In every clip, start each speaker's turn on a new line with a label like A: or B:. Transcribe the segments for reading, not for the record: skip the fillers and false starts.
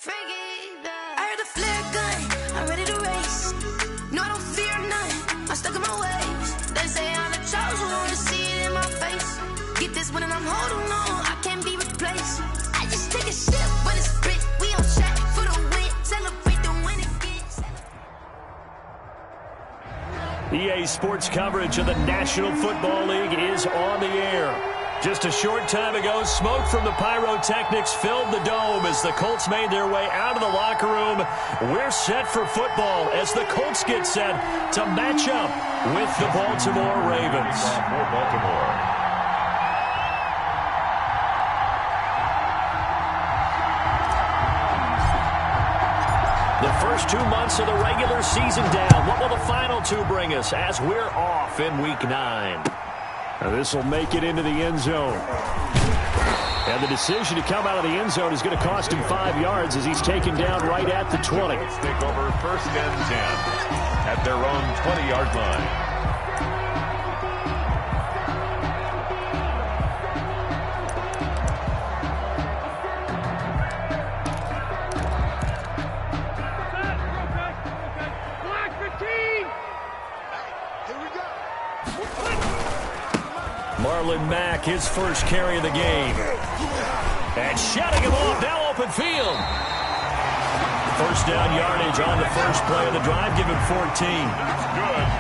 A: I heard the flare gun, I'm ready to race. No, I don't fear none, I'm stuck in my ways. They say I'm the chosen one, to see it in my face. Get this one and I'm holding on, I can't be replaced. I just take a sip when it's split, we on track for the win. Celebrate the win again.
B: EA Sports coverage of the National Football League is on the air. Just a short time ago, smoke from the pyrotechnics filled the dome as the Colts made their way out of the locker room. We're set for football as the Colts get set to match up with the Baltimore Ravens.
C: For Baltimore.
B: The first 2 months of the regular season down. What will the final two bring us as we're off in Week 9? This will make it into the end zone. And the decision to come out of the end zone is going to cost him 5 yards as he's taken down right at the 20.
C: Take over 1st and 10 at their own 20-yard line.
B: Marlon Mack, his first carry of the game. And shutting him off, now open field. First down yardage on the first play of the drive, give him 14.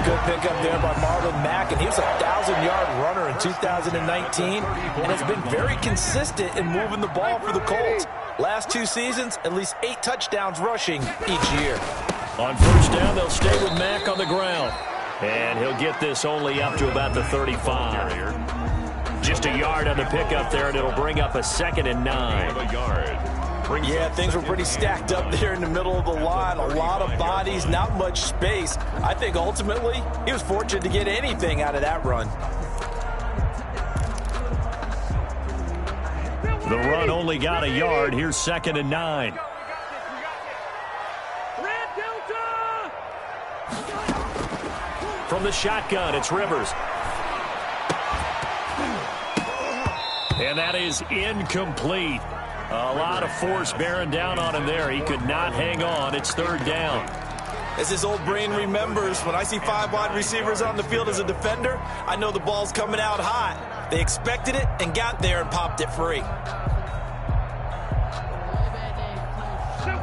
D: Good pickup there by Marlon Mack, and he was a 1,000-yard runner in 2019 and has been very consistent in moving the ball for the Colts. Last 2 seasons, at least 8 touchdowns rushing each year.
B: On first down, they'll stay with Mack on the ground. And he'll get this only up to about the 35. Just a yard on the pickup there, and it'll bring up a 2nd and 9.
D: Yeah, things were pretty stacked up there in the middle of the line. A lot of bodies, not much space. I think ultimately he was fortunate to get anything out of that run.
B: The run only got a yard. Here's 2nd and 9. From the shotgun, it's Rivers. And that is incomplete. A lot of force bearing down on him there. He could not hang on. It's 3rd down.
D: As his old brain remembers, when I see 5 wide receivers on the field as a defender, I know the ball's coming out hot. They expected it and got there and popped it free.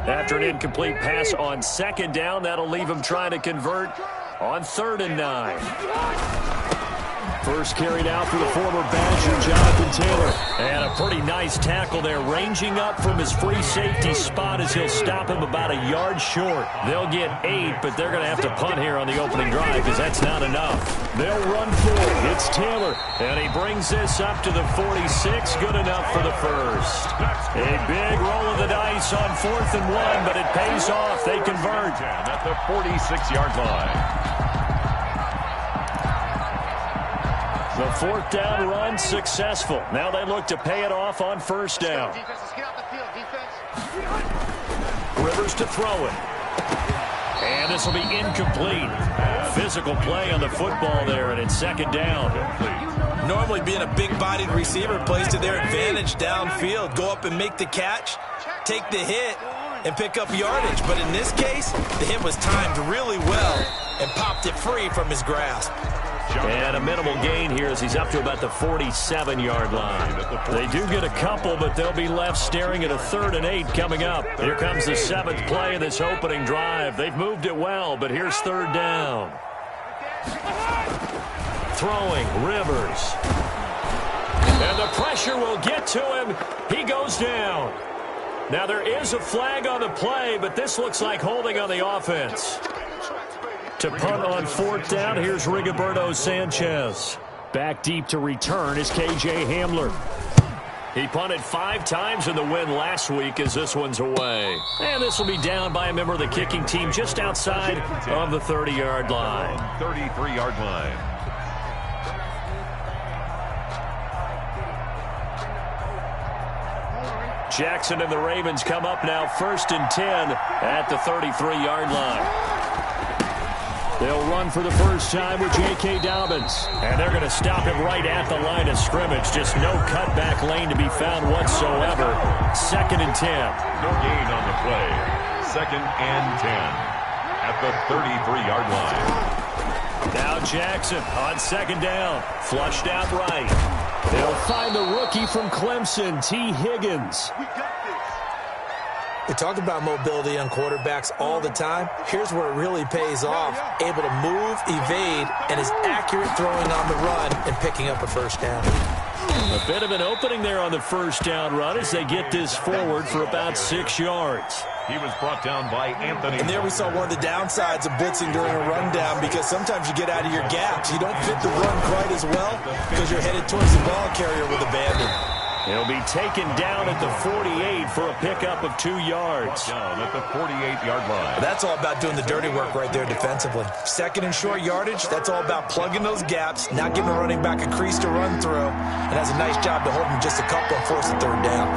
B: After an incomplete pass on 2nd down, that'll leave him trying to convert on 3rd and 9. First carried out for the former Badger, Jonathan Taylor. And a pretty nice tackle there, ranging up from his free safety spot as he'll stop him about a yard short. They'll get 8, but they're going to have to punt here on the opening drive because that's not enough. They'll run for it. It's Taylor, and he brings this up to the 46. Good enough for the first. A big roll of the dice on 4th and 1, but it pays off. They convert.
C: At the 46-yard line.
B: The 4th down run successful. Now they look to pay it off on 1st down. Rivers to throw it. And this will be incomplete. Physical play on the football there, and it's 2nd down.
D: Normally being a big-bodied receiver plays to their advantage downfield. Go up and make the catch, take the hit, and pick up yardage. But in this case, the hit was timed really well and popped it free from his grasp.
B: And a minimal gain here as he's up to about the 47-yard line. They do get a couple, but they'll be left staring at a 3rd and 8 coming up. Here comes the 7th play of this opening drive. They've moved it well, but here's 3rd down. Throwing, Rivers. And the pressure will get to him. He goes down. Now there is a flag on the play, but this looks like holding on the offense. To punt on 4th down, here's Rigoberto Sanchez. Back deep to return is K.J. Hamler. He punted 5 times in the win last week as this one's away. And this will be down by a member of the kicking team just outside of the 30-yard line.
C: 33-yard line.
B: Jackson and the Ravens come up now 1st and 10 at the 33-yard line. They'll run for the first time with J.K. Dobbins. And they're going to stop him right at the line of scrimmage. Just no cutback lane to be found whatsoever. 2nd and 10.
C: No gain on the play. 2nd and 10 at the 33-yard line.
B: Now Jackson on 2nd down. Flushed out right. They'll find the rookie from Clemson, T. Higgins.
D: We talk about mobility on quarterbacks all the time. Here's where it really pays off. Able to move, evade, and is accurate throwing on the run and picking up a first down.
B: A bit of an opening there on the first down run as they get this forward for about 6 yards.
C: He was brought down by Anthony.
D: And there we saw one of the downsides of blitzing during a rundown, because sometimes you get out of your gaps. You don't fit the run quite as well because you're headed towards the ball carrier with abandon.
B: He'll be taken down at the 48 for a pickup of 2 yards.
C: Down at the 48-yard line.
D: That's all about doing the dirty work right there defensively. 2nd and short yardage, that's all about plugging those gaps, not giving a running back a crease to run through, and has a nice job to hold him just a couple and force the 3rd down.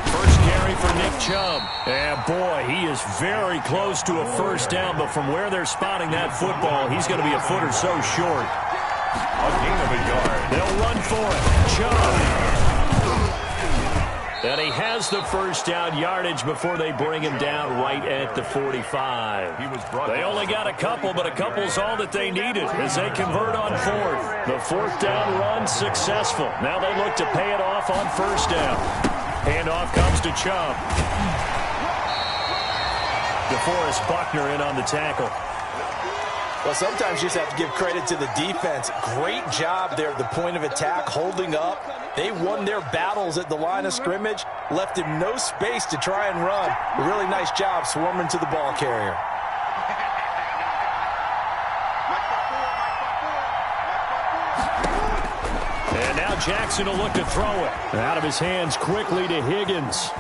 B: First carry for Nick Chubb. And boy, he is very close to a first down, but from where they're spotting that football, he's going to be a foot or so short.
C: A gain of a yard.
B: They'll run for it. Chubb. And he has the first down yardage before they bring him down right at the 45. They only got a couple, but a couple's all that they needed as they convert on 4th. The 4th down run successful. Now they look to pay it off on first down. Handoff comes to Chubb. DeForest Buckner in on the tackle.
D: Well, sometimes you just have to give credit to the defense. Great job there at the point of attack, holding up. They won their battles at the line of scrimmage, left him no space to try and run. A really nice job swarming to the ball carrier.
B: And now Jackson will look to throw it. Out of his hands quickly to Higgins.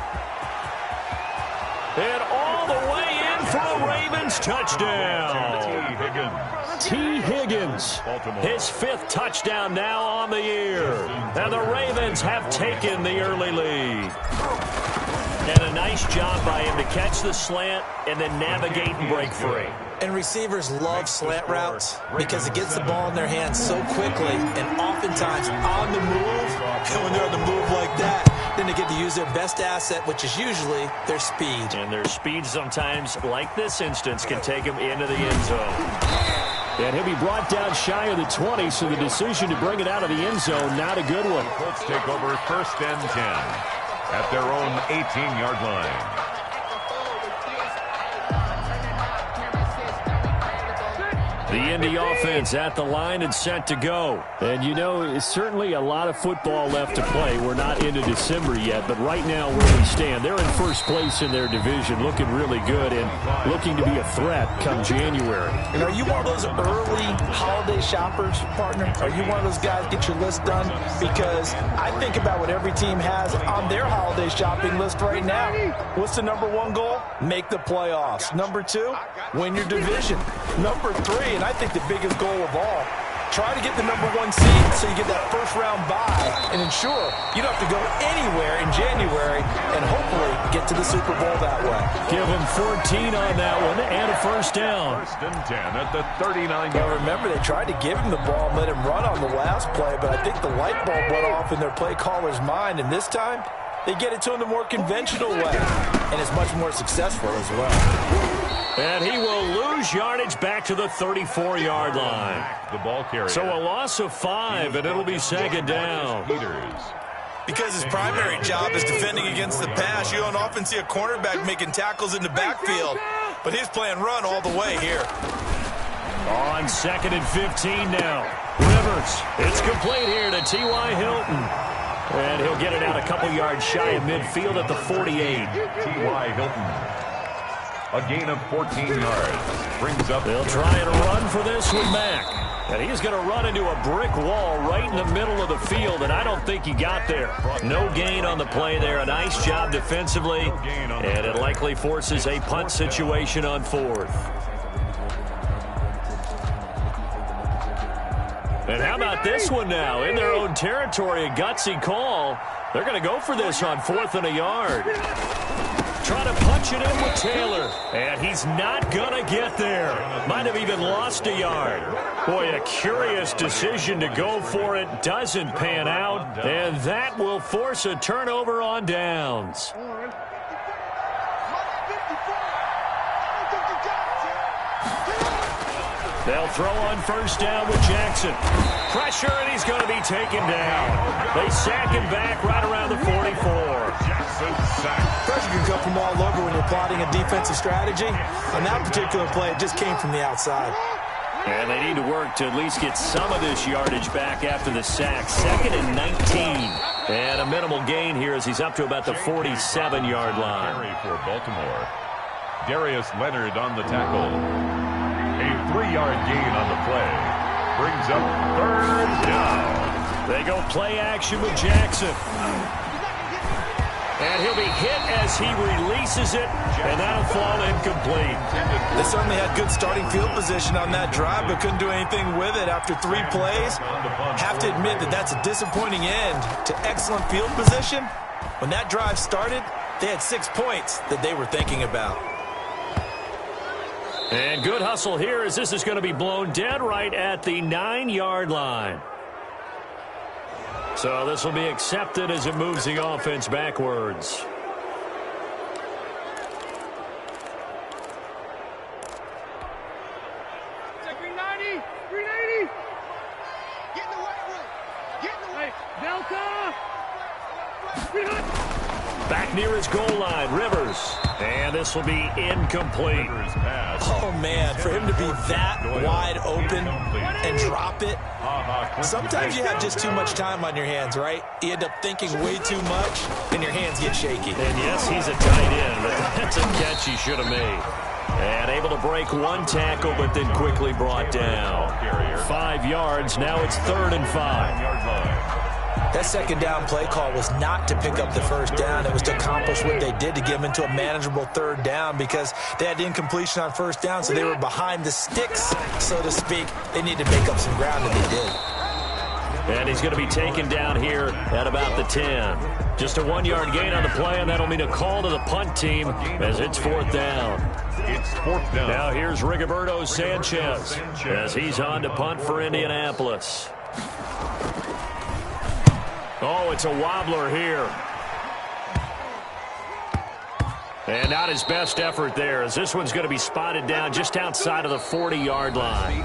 B: And all the way in for a Ravens touchdown. T. Higgins, his 5th touchdown now on the year. And the Ravens have taken the early lead. And a nice job by him to catch the slant and then navigate and break free.
D: And receivers love slant routes because it gets the ball in their hands so quickly and oftentimes on the move. And when they're on the move like that, then they get to use their best asset, which is usually their speed.
B: And their speed sometimes, like this instance, can take them into the end zone. And he'll be brought down shy of the 20, so the decision to bring it out of the end zone, not a good one.
C: Colts take over 1st and 10 at their own 18-yard line.
B: The Indy offense at the line and set to go. And, you know, it's certainly a lot of football left to play. We're not into December yet, but right now where we stand, they're in first place in their division, looking really good and looking to be a threat come January.
D: And are you one of those early holiday shoppers, partner? Are you one of those guys get your list done? Because I think about what every team has on their holiday shopping list right now. What's the #1 goal? Make the playoffs. #2, win your division. #3, and I think the biggest goal of all, try to get the #1 seed so you get that first-round bye and ensure you don't have to go anywhere in January and hopefully get to the Super Bowl that way.
B: Give him 14 on that one and a first down.
C: 1st and 10 at the 39-yard line.
D: Well, remember, they tried to give him the ball and let him run on the last play, but I think the light bulb went off in their play caller's mind, and this time they get it to him the more conventional way, and it's much more successful as well.
B: And he will lose yardage back to the 34-yard line.
C: The ball carrier.
B: So a loss of 5, and it'll be 2nd down.
D: Because his primary job is defending against the pass, you don't often see a cornerback making tackles in the backfield, but he's playing run all the way here.
B: On 2nd and 15 now. Rivers, it's complete here to T.Y. Hilton. And he'll get it out a couple yards shy of midfield at the 48.
C: T.Y. Hilton. A gain of 14 yards. Brings up.
B: They'll try and run for this with Mack. And he's going to run into a brick wall right in the middle of the field, and I don't think he got there. No gain on the play there. A nice job defensively, and it likely forces a punt situation on 4th. And how about this one now? In their own territory, a gutsy call. They're going to go for this on 4th and a yard. trying to punch it in with Taylor. And he's not going to get there. Might have even lost a yard. Boy, a curious decision to go for it. Doesn't pan out. And that will force a turnover on downs. They'll throw on first down with Jackson. Pressure, and he's going to be taken down. They sack him back right around the 44.
C: Jackson sack.
D: Pressure can come from all over when you're plotting a defensive strategy. On that particular play, it just came from the outside.
B: And they need to work to at least get some of this yardage back after the sack. 2nd and 19. And a minimal gain here as he's up to about the 47-yard line.
C: For Baltimore. Darius Leonard on the tackle. A 3-yard gain on the play. Brings up 3rd down.
B: They go play action with Jackson. And he'll be hit as he releases it, and that'll fall incomplete.
D: They certainly had good starting field position on that drive, but couldn't do anything with it after 3 plays. Have to admit that that's a disappointing end to excellent field position. When that drive started, they had 6 points that they were thinking about.
B: And good hustle here as this is going to be blown dead right at the 9-yard line. So this will be accepted as it moves the offense backwards.
E: Green 90, green 80. Get in the way, get in the way. Delta.
B: Back near his goal line, Rivers. And this will be incomplete.
D: Oh, man, for him to be that wide open and drop it. Sometimes you have just too much time on your hands, right? You end up thinking way too much, and your hands get shaky.
B: And, yes, he's a tight end, but that's a catch he should have made. And able to break one tackle, but then quickly brought down. 5 yards, now it's 3rd and 5.
D: That second down play call was not to pick up the first down. It was to accomplish what they did to get them into a manageable 3rd down because they had incompletion on first down, so they were behind the sticks, so to speak. They needed to make up some ground, and they did.
B: And he's going to be taken down here at about the 10. Just a 1-yard gain on the play, and that'll mean a call to the punt team as it's 4th down.
C: It's 4th down.
B: Now here's Rigoberto Sanchez as he's on to punt for Indianapolis. Oh, it's a wobbler here. And not his best effort there, as this one's going to be spotted down just outside of the 40-yard line.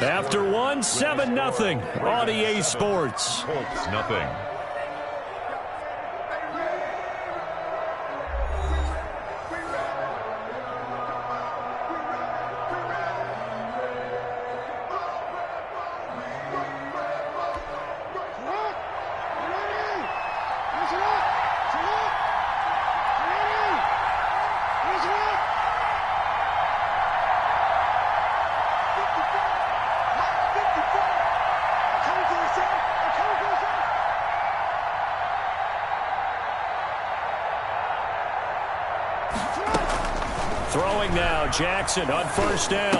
B: After one, 7-0 on EA Sports.
C: Colts, nothing.
B: Throwing now, Jackson on first down.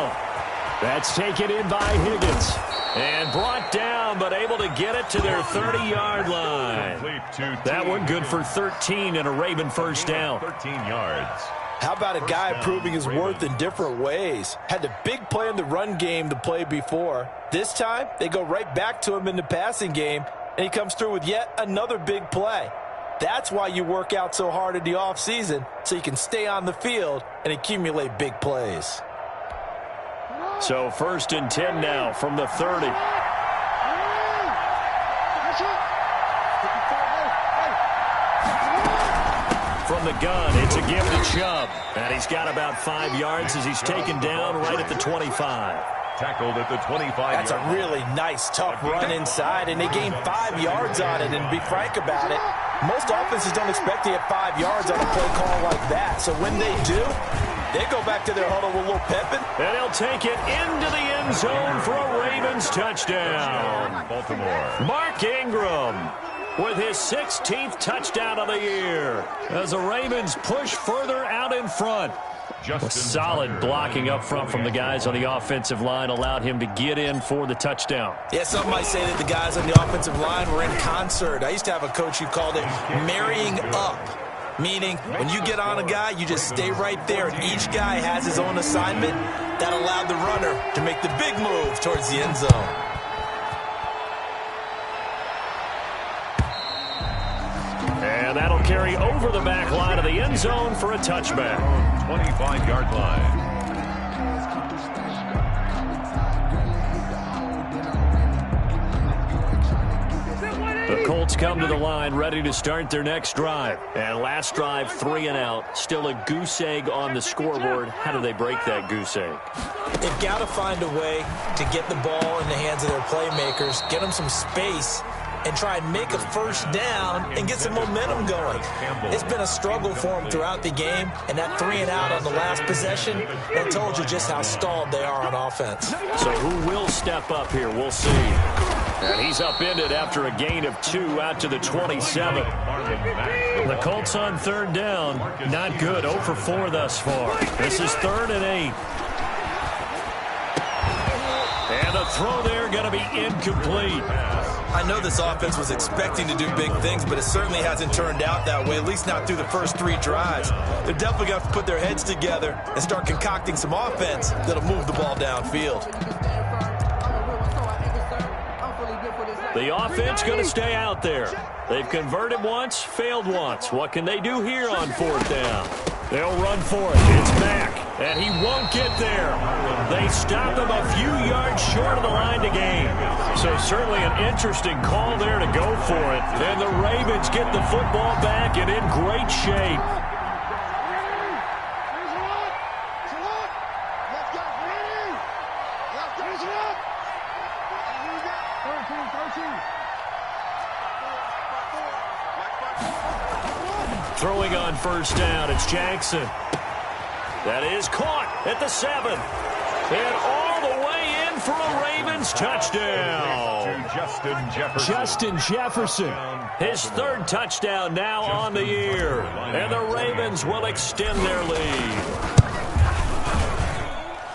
B: That's taken in by Higgins. And brought down, but able to get it to their 30-yard line. That one good for 13 and a Raven first down.
C: 13 yards.
D: How about a guy proving his worth in different ways? Had the big play in the run game the play before. This time, they go right back to him in the passing game, and he comes through with yet another big play. That's why you work out so hard in the offseason, so you can stay on the field and accumulate big plays.
B: So 1st and 10 now from the 30. From the gun, it's a give to Chubb. And he's got about 5 yards as he's taken down right at the 25.
C: Tackled at the 25.
D: That's a really nice, tough run inside, and they gained 5 yards on it. And to be frank about it, most offenses don't expect to get 5 yards on a play call like that. So when they do, they go back to their huddle with a little pepping.
B: And he'll take it into the end zone for a Ravens touchdown.
C: Baltimore.
B: Mark Ingram with his 16th touchdown of the year as the Ravens push further out in front. Solid blocking up front from the guys on the offensive line allowed him to get in for the touchdown.
D: Yeah, some might say that the guys on the offensive line were in concert. I used to have a coach who called it marrying up. Meaning, when you get on a guy, you just stay right there, and each guy has his own assignment. That allowed the runner to make the big move towards the end zone.
B: And that'll carry over the back line of the end zone for a touchback.
C: 25-yard line.
B: The Colts come to the line ready to start their next drive. And last drive, 3 and out. Still a goose egg on the scoreboard. How do they break that goose egg?
D: They've got to find a way to get the ball in the hands of their playmakers, get them some space, and try and make a first down and get some momentum going. It's been a struggle for them throughout the game, and that 3 and out on the last possession, that told you just how stalled they are on offense.
B: So who will step up here? We'll see. And he's upended after a gain of 2 out to the 27. The Colts on third down. Not good. 0 for 4 thus far. This is 3rd and 8. And the throw there going to be incomplete.
D: I know this offense was expecting to do big things, but it certainly hasn't turned out that way, at least not through the first 3 drives. They're definitely going to have to put their heads together and start concocting some offense that'll move the ball downfield.
B: The offense going to stay out there. They've converted once, failed once. What can they do here on 4th down? They'll run for it. It's back, and he won't get there. They stop him a few yards short of the line to gain. So certainly an interesting call there to go for it. And the Ravens get the football back and in great shape. Throwing on first down, it's Jackson. That is caught at the 7. And all the way in for a Ravens touchdown. Justin Jefferson. His 3rd touchdown now on the year. And the Ravens will extend their lead.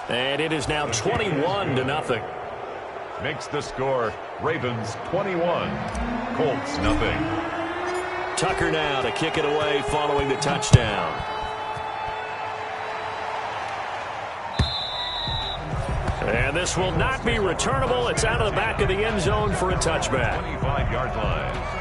B: And it is now 21-0.
C: Makes the score Ravens 21, Colts nothing.
B: Tucker now to kick it away following the touchdown. And this will not be returnable. It's out of the back of the end zone for a touchback.
C: 25-yard line.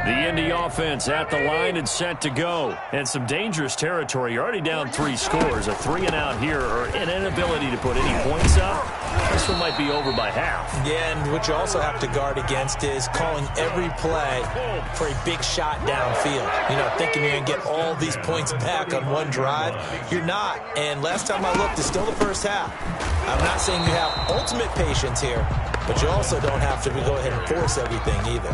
B: The Indy offense at the line and set to go. And some dangerous territory. You're already down 3 scores. A 3 and out here, or an inability to put any points up. This one might be over by half.
D: Yeah, and what you also have to guard against is calling every play for a big shot downfield. You know, thinking you're going to get all these points back on one drive. You're not. And last time I looked, it's still the first half. I'm not saying you have ultimate patience here, but you also don't have to go ahead and force everything either.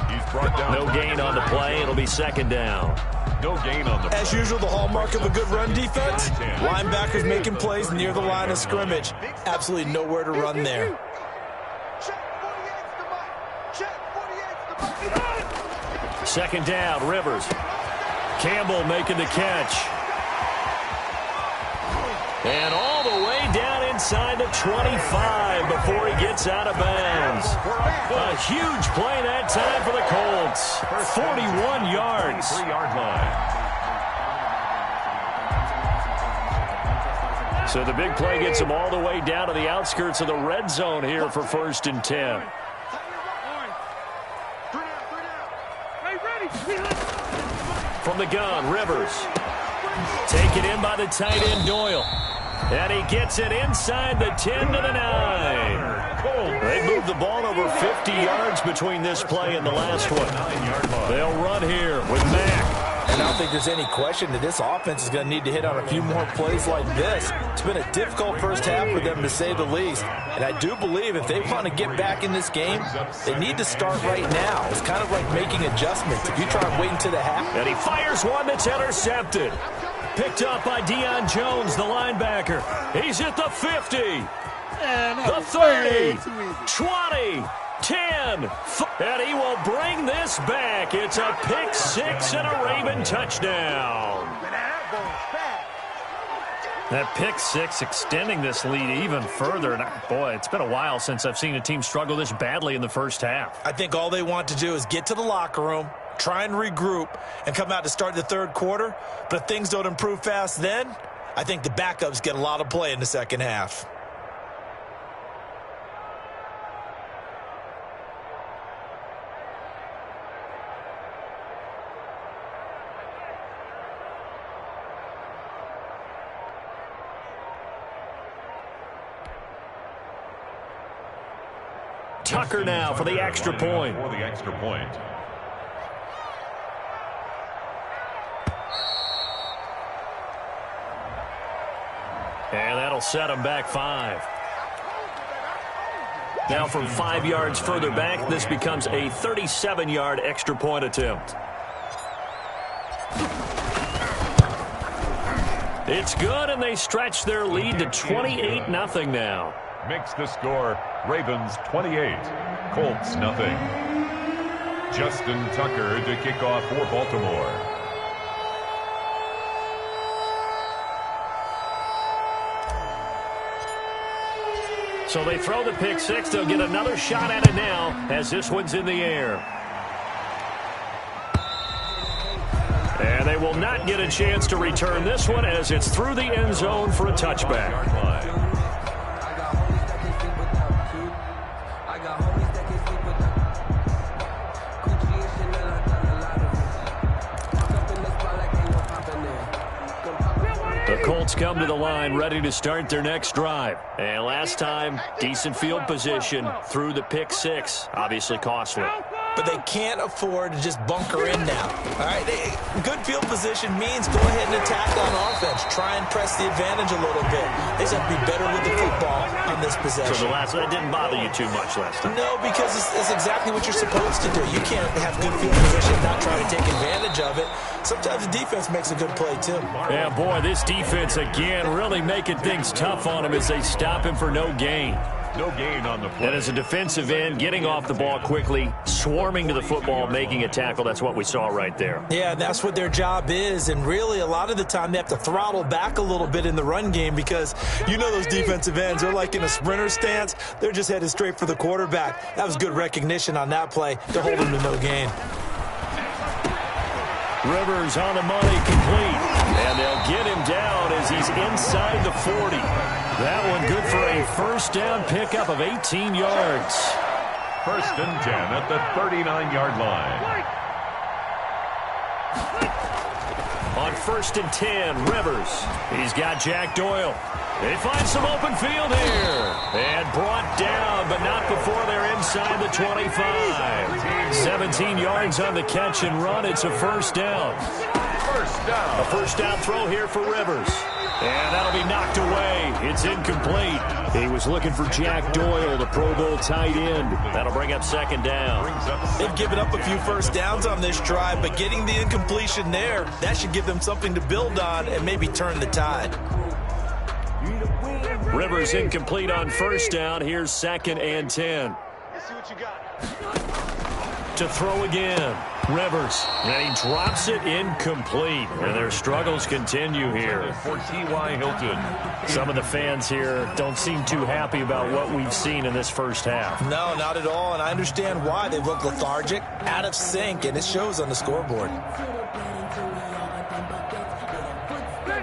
B: No gain on the play. It'll be 2nd down.
C: No gain on the play.
D: As usual, the hallmark of a good run defense, linebackers making plays near the line of scrimmage. Absolutely nowhere to run there.
B: 2nd down, Rivers. Campbell making the catch. And all the way down inside the 25 before he gets out of bounds. A huge play that time for the Colts. 41 yards.
C: 3-yard line.
B: So the big play gets him all the way down to the outskirts of the red zone here for 1st and 10. From the gun, Rivers. Taken in by the tight end, Doyle. And he gets it inside the 10 to the 9. They moved the ball over 50 yards between this play and the last one. They'll run here with Mack.
D: And I don't think there's any question that this offense is going to need to hit on a few more plays like this. It's been a difficult first half for them, to say the least. And I do believe if they want to get back in this game, they need to start right now. It's kind of like making adjustments. If you try and wait until the half.
B: And he fires one that's intercepted. Picked up by Deion Jones, the linebacker. He's at the 50, the 30, 20, 10, and he will bring this back. It's a pick 6 and a Raven touchdown. That pick six extending this lead even further. And boy, it's been a while since I've seen a team struggle this badly in the first half.
D: I think all they want to do is get to the locker room, try and regroup, and come out to start the third quarter. But if things don't improve fast then, I think the backups get a lot of play in the second half.
B: Tucker now for the extra point.
C: For the extra point.
B: And that'll set him back 5. Now from 5 yards further back, this becomes a 37-yard extra point attempt. It's good, and they stretch their lead to 28-0 now.
C: Makes the score Ravens 28, Colts nothing. Justin Tucker to kick off for Baltimore.
B: So they throw the pick six. They'll get another shot at it now as this one's in the air. And they will not get a chance to return this one as it's through the end zone for a touchback. The Colts come to the line ready to start their next drive. And last time, decent field position through the pick six. Obviously costly.
D: But they can't afford to just bunker in now. All right, good field position means go ahead and attack on offense. Try and press the advantage a little bit. They just have to be better with the football on this possession.
B: So that didn't bother you too much last time?
D: No, because it's exactly what you're supposed to do. You can't have good field position and not try to take advantage of it. Sometimes the defense makes a good play, too.
B: Yeah, boy, this defense, again, really making things tough on him as they stop him for no gain.
C: No gain on the play.
B: And as a defensive end, getting off the ball quickly, swarming to the football, making a tackle, that's what we saw right there.
D: Yeah, that's what their job is. And really, a lot of the time, they have to throttle back a little bit in the run game because you know those defensive ends, they're like in a sprinter stance. They're just headed straight for the quarterback. That was good recognition on that play to hold him to no gain.
B: Rivers on the money, complete. And they'll get him down as he's inside the 40. That one good for a first down pickup of 18 yards.
C: First and 10 at the 39-yard line.
B: On first and 10, Rivers. He's got Jack Doyle. They find some open field here. And brought down, but not before they're inside the 25. 17 yards on the catch and run. It's a first down. A first down throw here for Rivers. And that'll be knocked away. It's incomplete. He was looking for Jack Doyle, the Pro Bowl tight end. That'll bring up second down.
D: They've given up a few first downs on this drive, but getting the incompletion there, that should give them something to build on and maybe turn the tide.
B: Rivers incomplete on first down. Here's second and 10.
E: Let's see what you got.
B: To throw again. Rivers. And he drops it incomplete. And their struggles continue here.
C: For T.Y. Hilton.
B: Some of the fans here don't seem too happy about what we've seen in this first half.
D: No, not at all. And I understand why. They look lethargic, out of sync, and it shows on the scoreboard.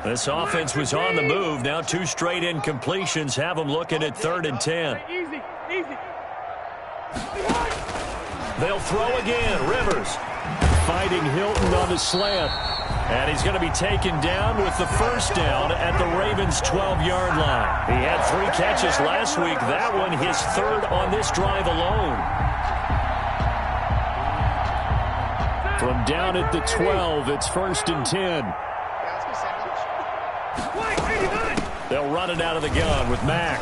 B: This offense was on the move. Now 2 straight incompletions have them looking at 3rd and 10.
E: Easy, easy.
B: They'll throw again. Rivers fighting Hilton on the slant. And he's going to be taken down with the first down at the Ravens' 12-yard line. He had 3 catches last week. That one his 3rd on this drive alone. From down at the 12, it's 1st and 10. They'll run it out of the gun with Mack.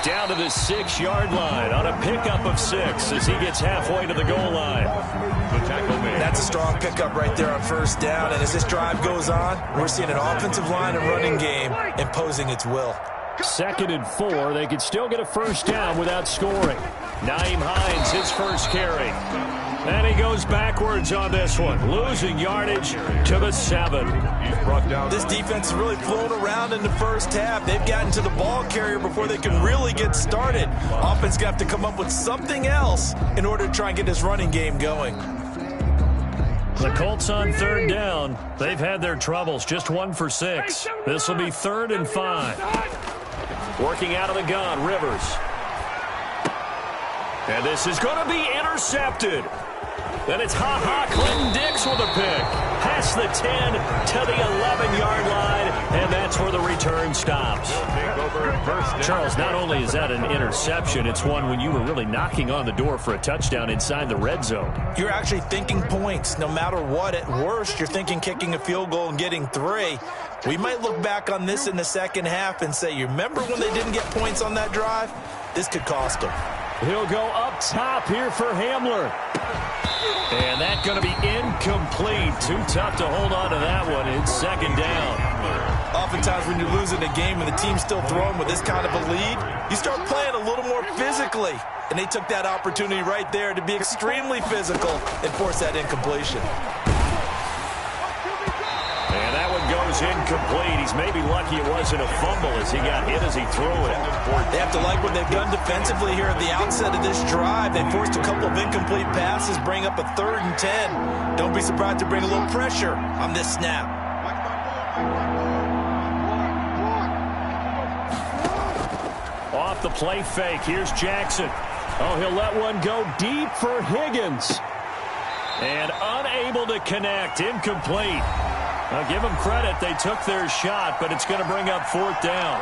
B: Down to the 6-yard line on a pickup of 6 as he gets halfway to the goal line.
C: The tackle made.
D: That's a strong pickup right there on first down. And as this drive goes on, we're seeing an offensive line and running game imposing its will.
B: 2nd and 4. They could still get a first down without scoring. Nyheim Hines, his first carry. And he goes backwards on this one, losing yardage to the 7.
D: This defense is really flown around in the first half. They've gotten to the ball carrier before they can really get started. Offense got to come up with something else in order to try and get this running game going.
B: The Colts on 3rd down. They've had their troubles, just 1 for 6. This will be 3rd and 5. Working out of the gun, Rivers. And this is going to be intercepted. Then it's Clinton Dix with a pick. Past the 10 to the 11-yard line, and that's where the return stops. Charles, not only is that an interception, it's one when you were really knocking on the door for a touchdown inside the red zone.
D: You're actually thinking points. No matter what, at worst, you're thinking kicking a field goal and getting 3. We might look back on this in the second half and say, you remember when they didn't get points on that drive? This could cost them.
B: He'll go up top here for Hamler. And that's going to be incomplete. Too tough to hold on to that one. It's 2nd down.
D: Oftentimes when you're losing a game and the team's still throwing with this kind of a lead, you start playing a little more physically. And they took that opportunity right there to be extremely physical and force that incompletion.
B: And that one goes incomplete. He's maybe lucky it wasn't a fumble as he got hit as he threw it.
D: They have to like what they've done defensively here at the outset of this drive. They forced a couple of incomplete passes, bring up a 3rd and 10. Don't be surprised to bring a little pressure on this snap.
B: Off the play fake, here's Jackson. Oh, he'll let one go deep for Higgins. And unable to connect, incomplete. Now, give them credit. They took their shot, but it's going to bring up 4th down.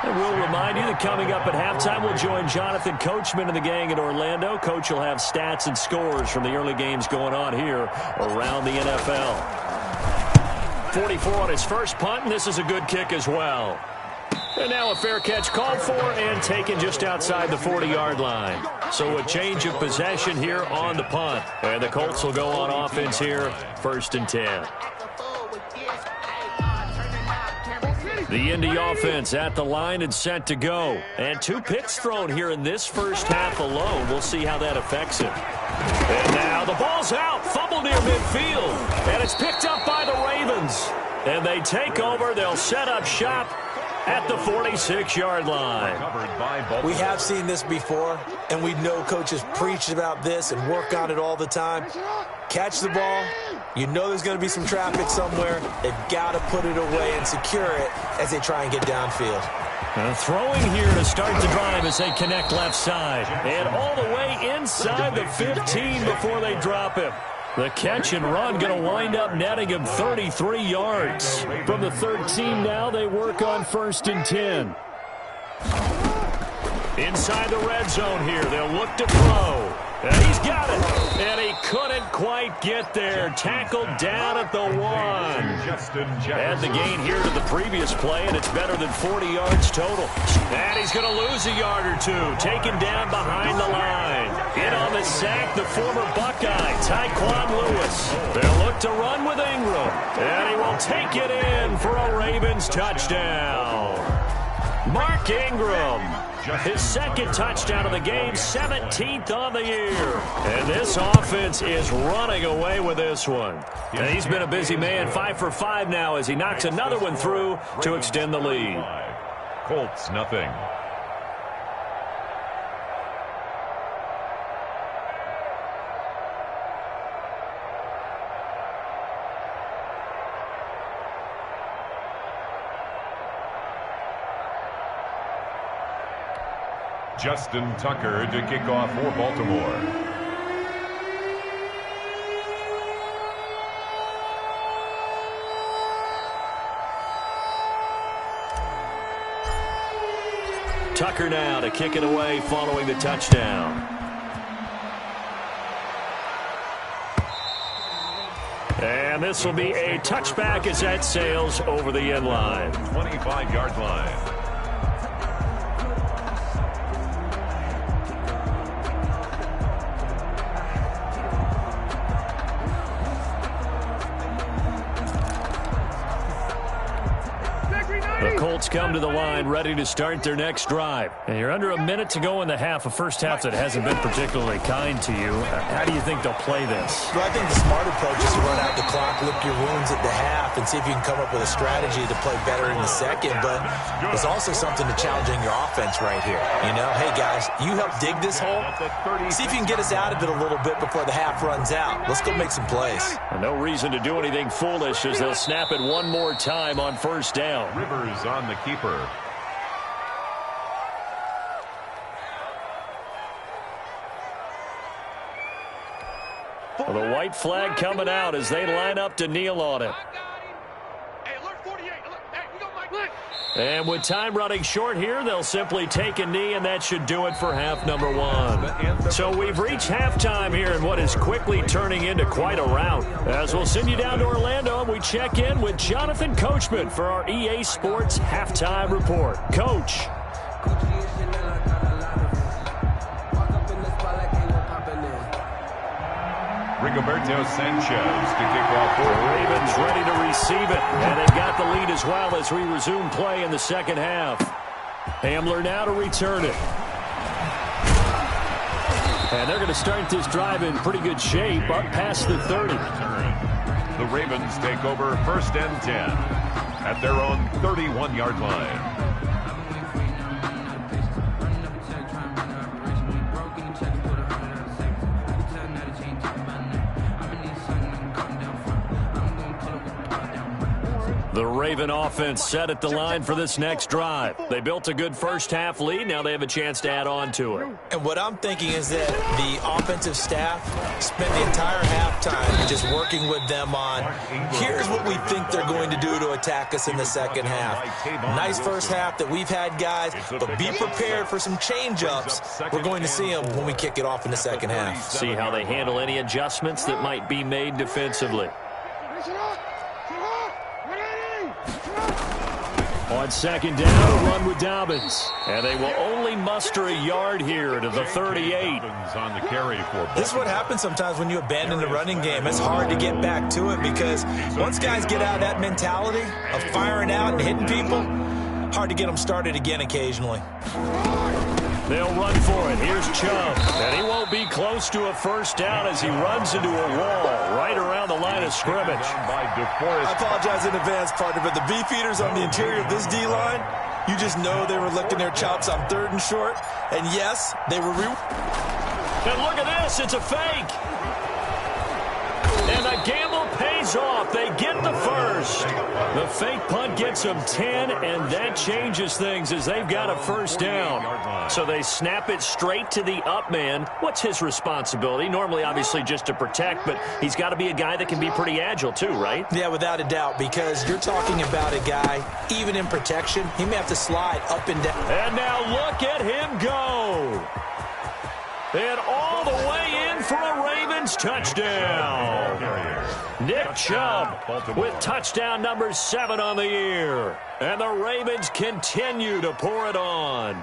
B: And we'll remind you that coming up at halftime, we'll join Jonathan Coachman and the gang in Orlando. Coach will have stats and scores from the early games going on here around the NFL. 44 on his first punt, and this is a good kick as well. And now a fair catch called for and taken just outside the 40-yard line. So a change of possession here on the punt. And the Colts will go on offense here, 1st and 10. The Indy offense at the line and set to go. And 2 picks thrown here in this first half alone. We'll see how that affects him. And now the ball's out. Fumble near midfield. And it's picked up by the Ravens. And they take over. They'll set up shop at the 46-yard line.
D: We have seen this before, and we know coaches preach about this and work on it all the time. Catch the ball. You know there's going to be some traffic somewhere. They've got to put it away and secure it as they try and get downfield.
B: Throwing here to start the drive as they connect left side. And all the way inside the 15 before they drop him. The catch and run going to wind up netting him 33 yards. From the 13 now, they work on 1st and 10. Inside the red zone here, they'll look to throw. And he's got it. And he couldn't quite get there. Tackled down at the 1. Add the gain here to the previous play, and it's better than 40 yards total. And he's going to lose a yard or 2. Taken down behind the line. In on the sack, the former Buckeye, Tyquan Lewis. They'll look to run with Ingram. And he will take it in for a Ravens touchdown. Mark Ingram. His 2nd touchdown of the game, 17th on the year. And this offense is running away with this one. And he's been a busy man, 5 for 5 now as he knocks another one through to extend the lead.
C: Colts, nothing. Justin Tucker to kick off for Baltimore.
B: Tucker now to kick it away following the touchdown. And this will be a touchback as that sails over the end line.
C: 25-yard line.
B: Colts come to the line ready to start their next drive. And you're under a minute to go in the half, a first half that hasn't been particularly kind to you. How do you think they'll play this?
D: Well, I think the smart approach is to run out the clock, lick your wounds at the half, and see if you can come up with a strategy to play better in the second. But there's also something to challenging your offense right here. You know, hey, guys, you help dig this hole. See if you can get us out of it a little bit before the half runs out. Let's go make some plays.
B: No reason to do anything foolish as they'll snap it one more time on first down.
C: Rivers on the keeper.
B: Well, the white flag coming out as they line up to kneel on it. And with time running short here, they'll simply take a knee, and that should do it for half number one. So we've reached halftime here in what is quickly turning into quite a rout. As we'll send you down to Orlando, and we check in with Jonathan Coachman for our EA Sports Halftime Report. Coach.
C: Rigoberto Sanchez to kick off.
B: The Ravens ready to receive it, and they've got the lead as well as we resume play in the second half. Hamler now to return it. And they're going to start this drive in pretty good shape, up past the 30.
C: The Ravens take over 1st and 10 at their own 31-yard line.
B: The Raven offense set at the line for this next drive. They built a good first half lead. Now they have a chance to add on to it.
D: And what I'm thinking is that the offensive staff spent the entire halftime just working with them on, here's what we think they're going to do to attack us in the second half. Nice first half that we've had, guys, but be prepared for some change-ups. We're going to see them when we kick it off in the second half.
B: See how they handle any adjustments that might be made defensively. On second down, a run with Dobbins. And they will only muster a yard here to the 38.
C: On the carry for
D: this is what happens sometimes when you abandon the running game. It's hard to get back to it because once guys get out of that mentality of firing out and hitting people, hard to get them started again occasionally.
B: They'll run for it. Here's Chubb. And he won't be close to a first down as he runs into a wall right around the line of scrimmage.
D: I apologize in advance, partner, but the beefeaters on the interior of this D-line, you just know they were licking their chops on 3rd and short. And yes, they were.
B: And look at this. It's a fake. And the gamble pays off. They get the first. The fake punt gets them 10, and that changes things as they've got a first down. So they snap it straight to the up man. What's his responsibility? Normally, obviously, just to protect, but he's got to be a guy that can be pretty agile too, right?
D: Yeah, without a doubt, because you're talking about a guy, even in protection, he may have to slide up and down.
B: And now look at him go. And all the way in for a Ravens touchdown. Nick Chubb with touchdown number 7 on the year. And the Ravens continue to pour it on.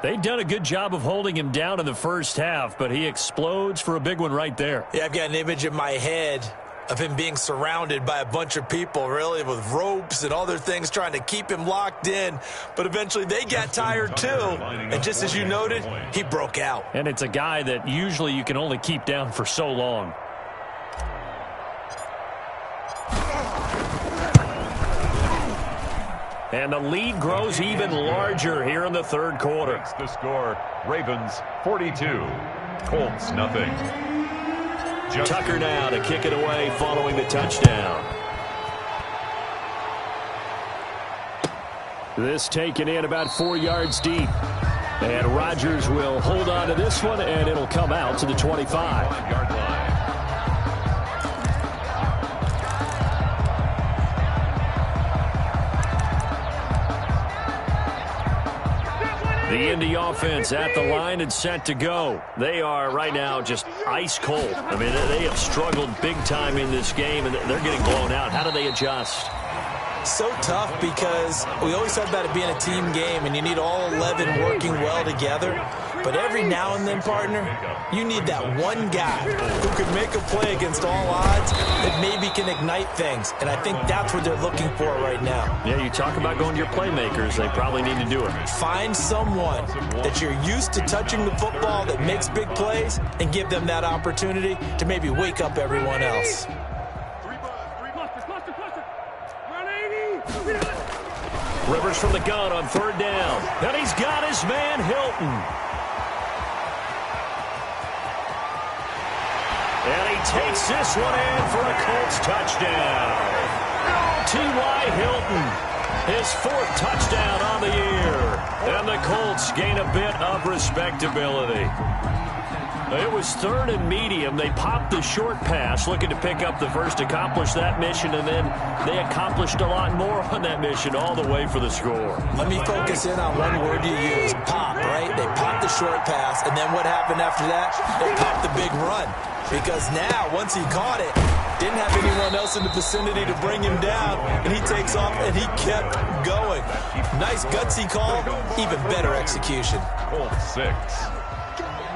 B: They've done a good job of holding him down in the first half, but he explodes for a big one right there.
D: Yeah, I've got an image in my head of him being surrounded by a bunch of people, really, with ropes and other things trying to keep him locked in. But eventually they got tired, too. And just as you noted, he broke out.
B: And it's a guy that usually you can only keep down for so long. And the lead grows even larger here in the third quarter.
C: Makes the score, Ravens 42, Colts nothing.
B: Tucker now to kick it away following the touchdown. This taken in about 4 yards deep. And Rodgers will hold on to this one, and it'll come out to the 25-yard line. The Indy offense at the line and set to go. They are right now just ice cold. I mean, they have struggled big time in this game, and they're getting blown out. How do they adjust?
D: So tough because we always talk about it being a team game, and you need all 11 working well together. But every now and then, partner, you need that one guy who can make a play against all odds that maybe can ignite things. And I think that's what they're looking for right now.
B: Yeah, you talk about going to your playmakers. They probably need to do it.
D: Find someone that you're used to touching the football that makes big plays and give them that opportunity to maybe wake up everyone else.
B: Rivers from the gun on 3rd down. And he's got his man, Hilton. And he takes this one in for a Colts touchdown. T.Y. Hilton, his 4th touchdown on the year. And the Colts gain a bit of respectability. It was 3rd and medium. They popped the short pass, looking to pick up the first, accomplish that mission, and then they accomplished a lot more on that mission all the way for the score.
D: Let me focus in on one word you use, pop, right? They popped the short pass, and then what happened after that? They popped the big run. Because now, once he caught it, didn't have anyone else in the vicinity to bring him down, and he takes off, and he kept going. Nice gutsy call, even better execution.
C: Colts 6.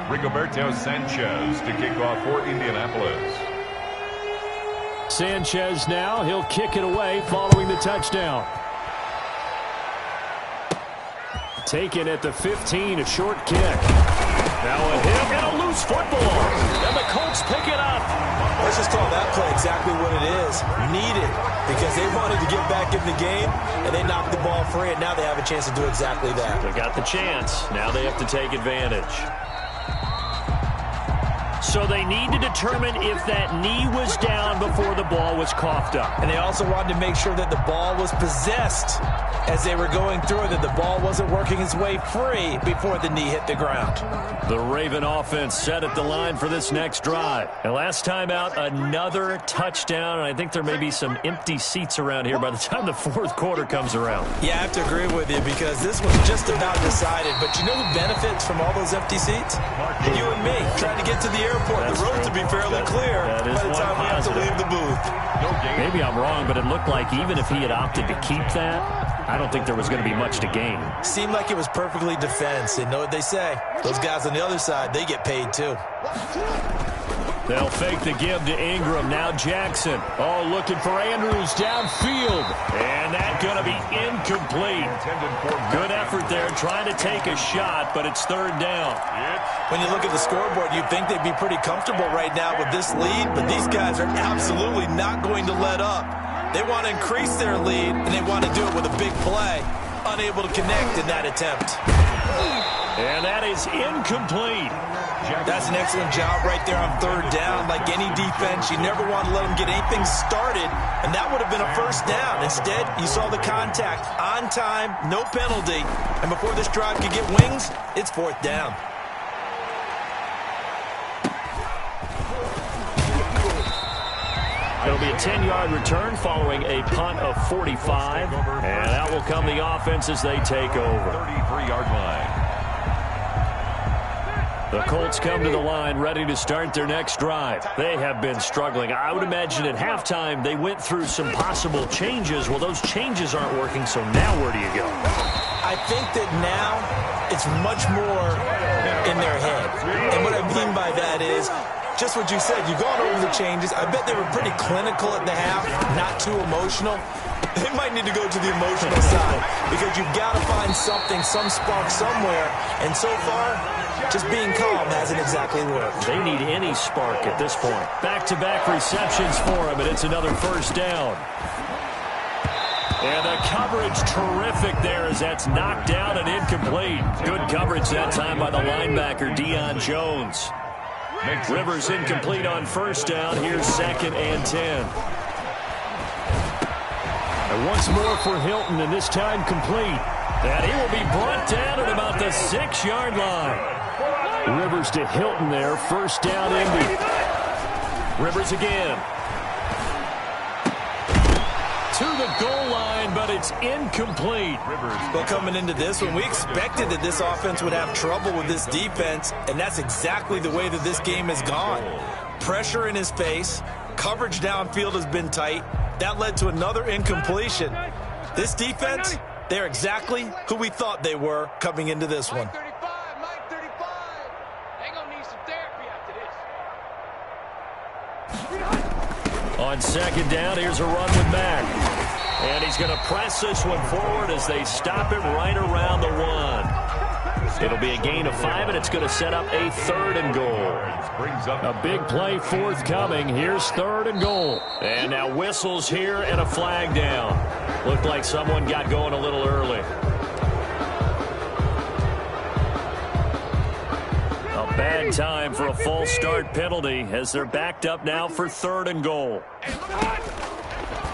C: Rigoberto Sanchez to kick off for Indianapolis.
B: Sanchez now, he'll kick it away following the touchdown. Taken at the 15, a short kick. Now a hit and a loose football. And the Colts pick it up.
D: Let's just call that play exactly what it is. Needed, because they wanted to get back in the game, and they knocked the ball free, and now they have a chance to do exactly that.
B: They got the chance. Now they have to take advantage. So they need to determine if that knee was down before the ball was coughed up.
D: And they also wanted to make sure that the ball was possessed as they were going through it, that the ball wasn't working its way free before the knee hit the ground.
B: The Raven offense set at the line for this next drive. And last time out, another touchdown. And I think there may be some empty seats around here by the time the 4th quarter comes around.
D: Yeah, I have to agree with you because this was just about decided. But you know who benefits from all those empty seats? You and me, trying to get to the airport.
B: That's
D: the roads to be fairly clear by the time we have to leave the booth.
B: Maybe I'm wrong, but it looked like even if he had opted to keep that, I don't think there was going to be much to gain.
D: Seemed like it was perfectly defense. And know what they say? Those guys on the other side, they get paid too.
B: They'll fake the give to Ingram. Now Jackson. Oh, looking for Andrews downfield. And that's going to be incomplete. Good effort there trying to take a shot, but it's 3rd down.
D: When you look at the scoreboard, you'd think they'd be pretty comfortable right now with this lead, but these guys are absolutely not going to let up. They want to increase their lead, and they want to do it with a big play. Unable to connect in that attempt.
B: And that is incomplete.
D: That's an excellent job right there on 3rd down. Like any defense, you never want to let them get anything started, and that would have been a 1st down. Instead, you saw the contact on time, no penalty, and before this drive could get wings, it's 4th down.
B: It'll be a 10-yard return following a punt of 45, and that will come the offense as they take over.
C: 33-yard line.
B: The Colts come to the line ready to start their next drive. They have been struggling. I would imagine at halftime they went through some possible changes. Well, those changes aren't working, so now where do you go?
D: I think that now it's much more in their head. And what I mean by that is just what you said. You've gone over the changes. I bet they were pretty clinical at the half, not too emotional. They might need to go to the emotional side because you've got to find something, some spark somewhere. And so far, just being calm hasn't exactly worked.
B: They need any spark at this point. Back-to-back receptions for him, and it's another 1st down. And the coverage terrific there as that's knocked down and incomplete. Good coverage that time by the linebacker, Deion Jones. Rivers incomplete on 1st down. Here's 2nd and 10. And once more for Hilton, and this time complete. And he will be brought down at about the 6-yard line. Rivers to Hilton there. 1st down, Indy. Rivers again. To the goal line, but it's incomplete.
D: Well, coming into this one, we expected that this offense would have trouble with this defense, and that's exactly the way that this game has gone. Pressure in his face, coverage downfield has been tight. That led to another incompletion. This defense, they're exactly who we thought they were coming into this one.
B: On second down, here's a run with Mack. And he's going to press this one forward as they stop it right around the 1. It'll be a gain of 5, and it's going to set up a 3rd and goal. A big play forthcoming. Here's 3rd and goal. And now whistles here and a flag down. Looked like someone got going a little early. A bad time for a false start penalty as they're backed up now for 3rd and goal.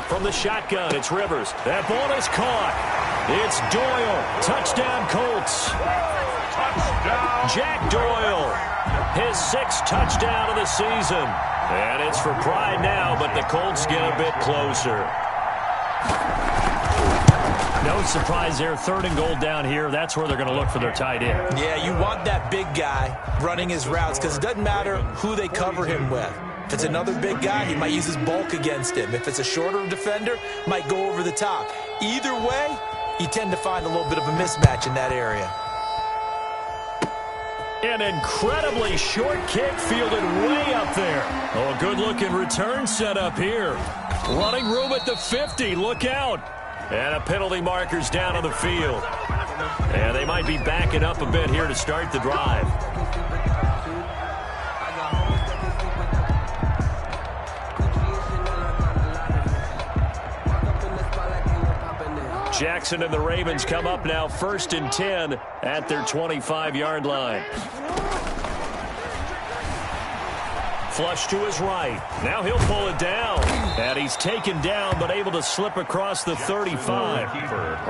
B: From the shotgun, it's Rivers. That ball is caught. It's Doyle. Touchdown, Colts.
C: Touchdown.
B: Jack Doyle, his 6th touchdown of the season. And it's for pride now, but the Colts get a bit closer. No surprise there. 3rd and goal down here. That's where they're going to look for their tight end.
D: Yeah, you want that big guy running his routes because it doesn't matter who they cover him with. If it's another big guy, he might use his bulk against him. If it's a shorter defender, might go over the top. Either way, you tend to find a little bit of a mismatch in that area.
B: An incredibly short kick fielded way up there. Oh, a good-looking return set up here. Running room at the 50. Look out. And a penalty marker's down on the field. And they might be backing up a bit here to start the drive. Jackson and the Ravens come up now 1st and 10 at their 25-yard line. Flush to his right. Now he'll pull it down. And he's taken down but able to slip across the 35.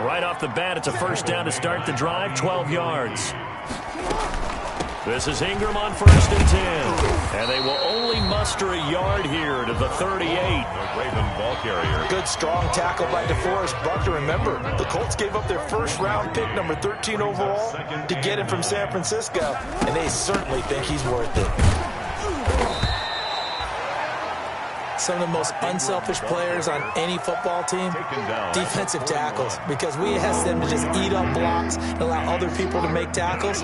B: Right off the bat, it's a 1st down to start the drive, 12 yards. This is Ingram on 1st and 10. And they will only muster a yard here to the 38.
C: Raven ball carrier.
D: Good strong tackle by DeForest Buckner. Remember, the Colts gave up their 1st round pick, number 13 overall, to get him from San Francisco. And they certainly think he's worth it. Some of the most unselfish players on any football team, defensive tackles, because we ask them to just eat up blocks and allow other people to make tackles.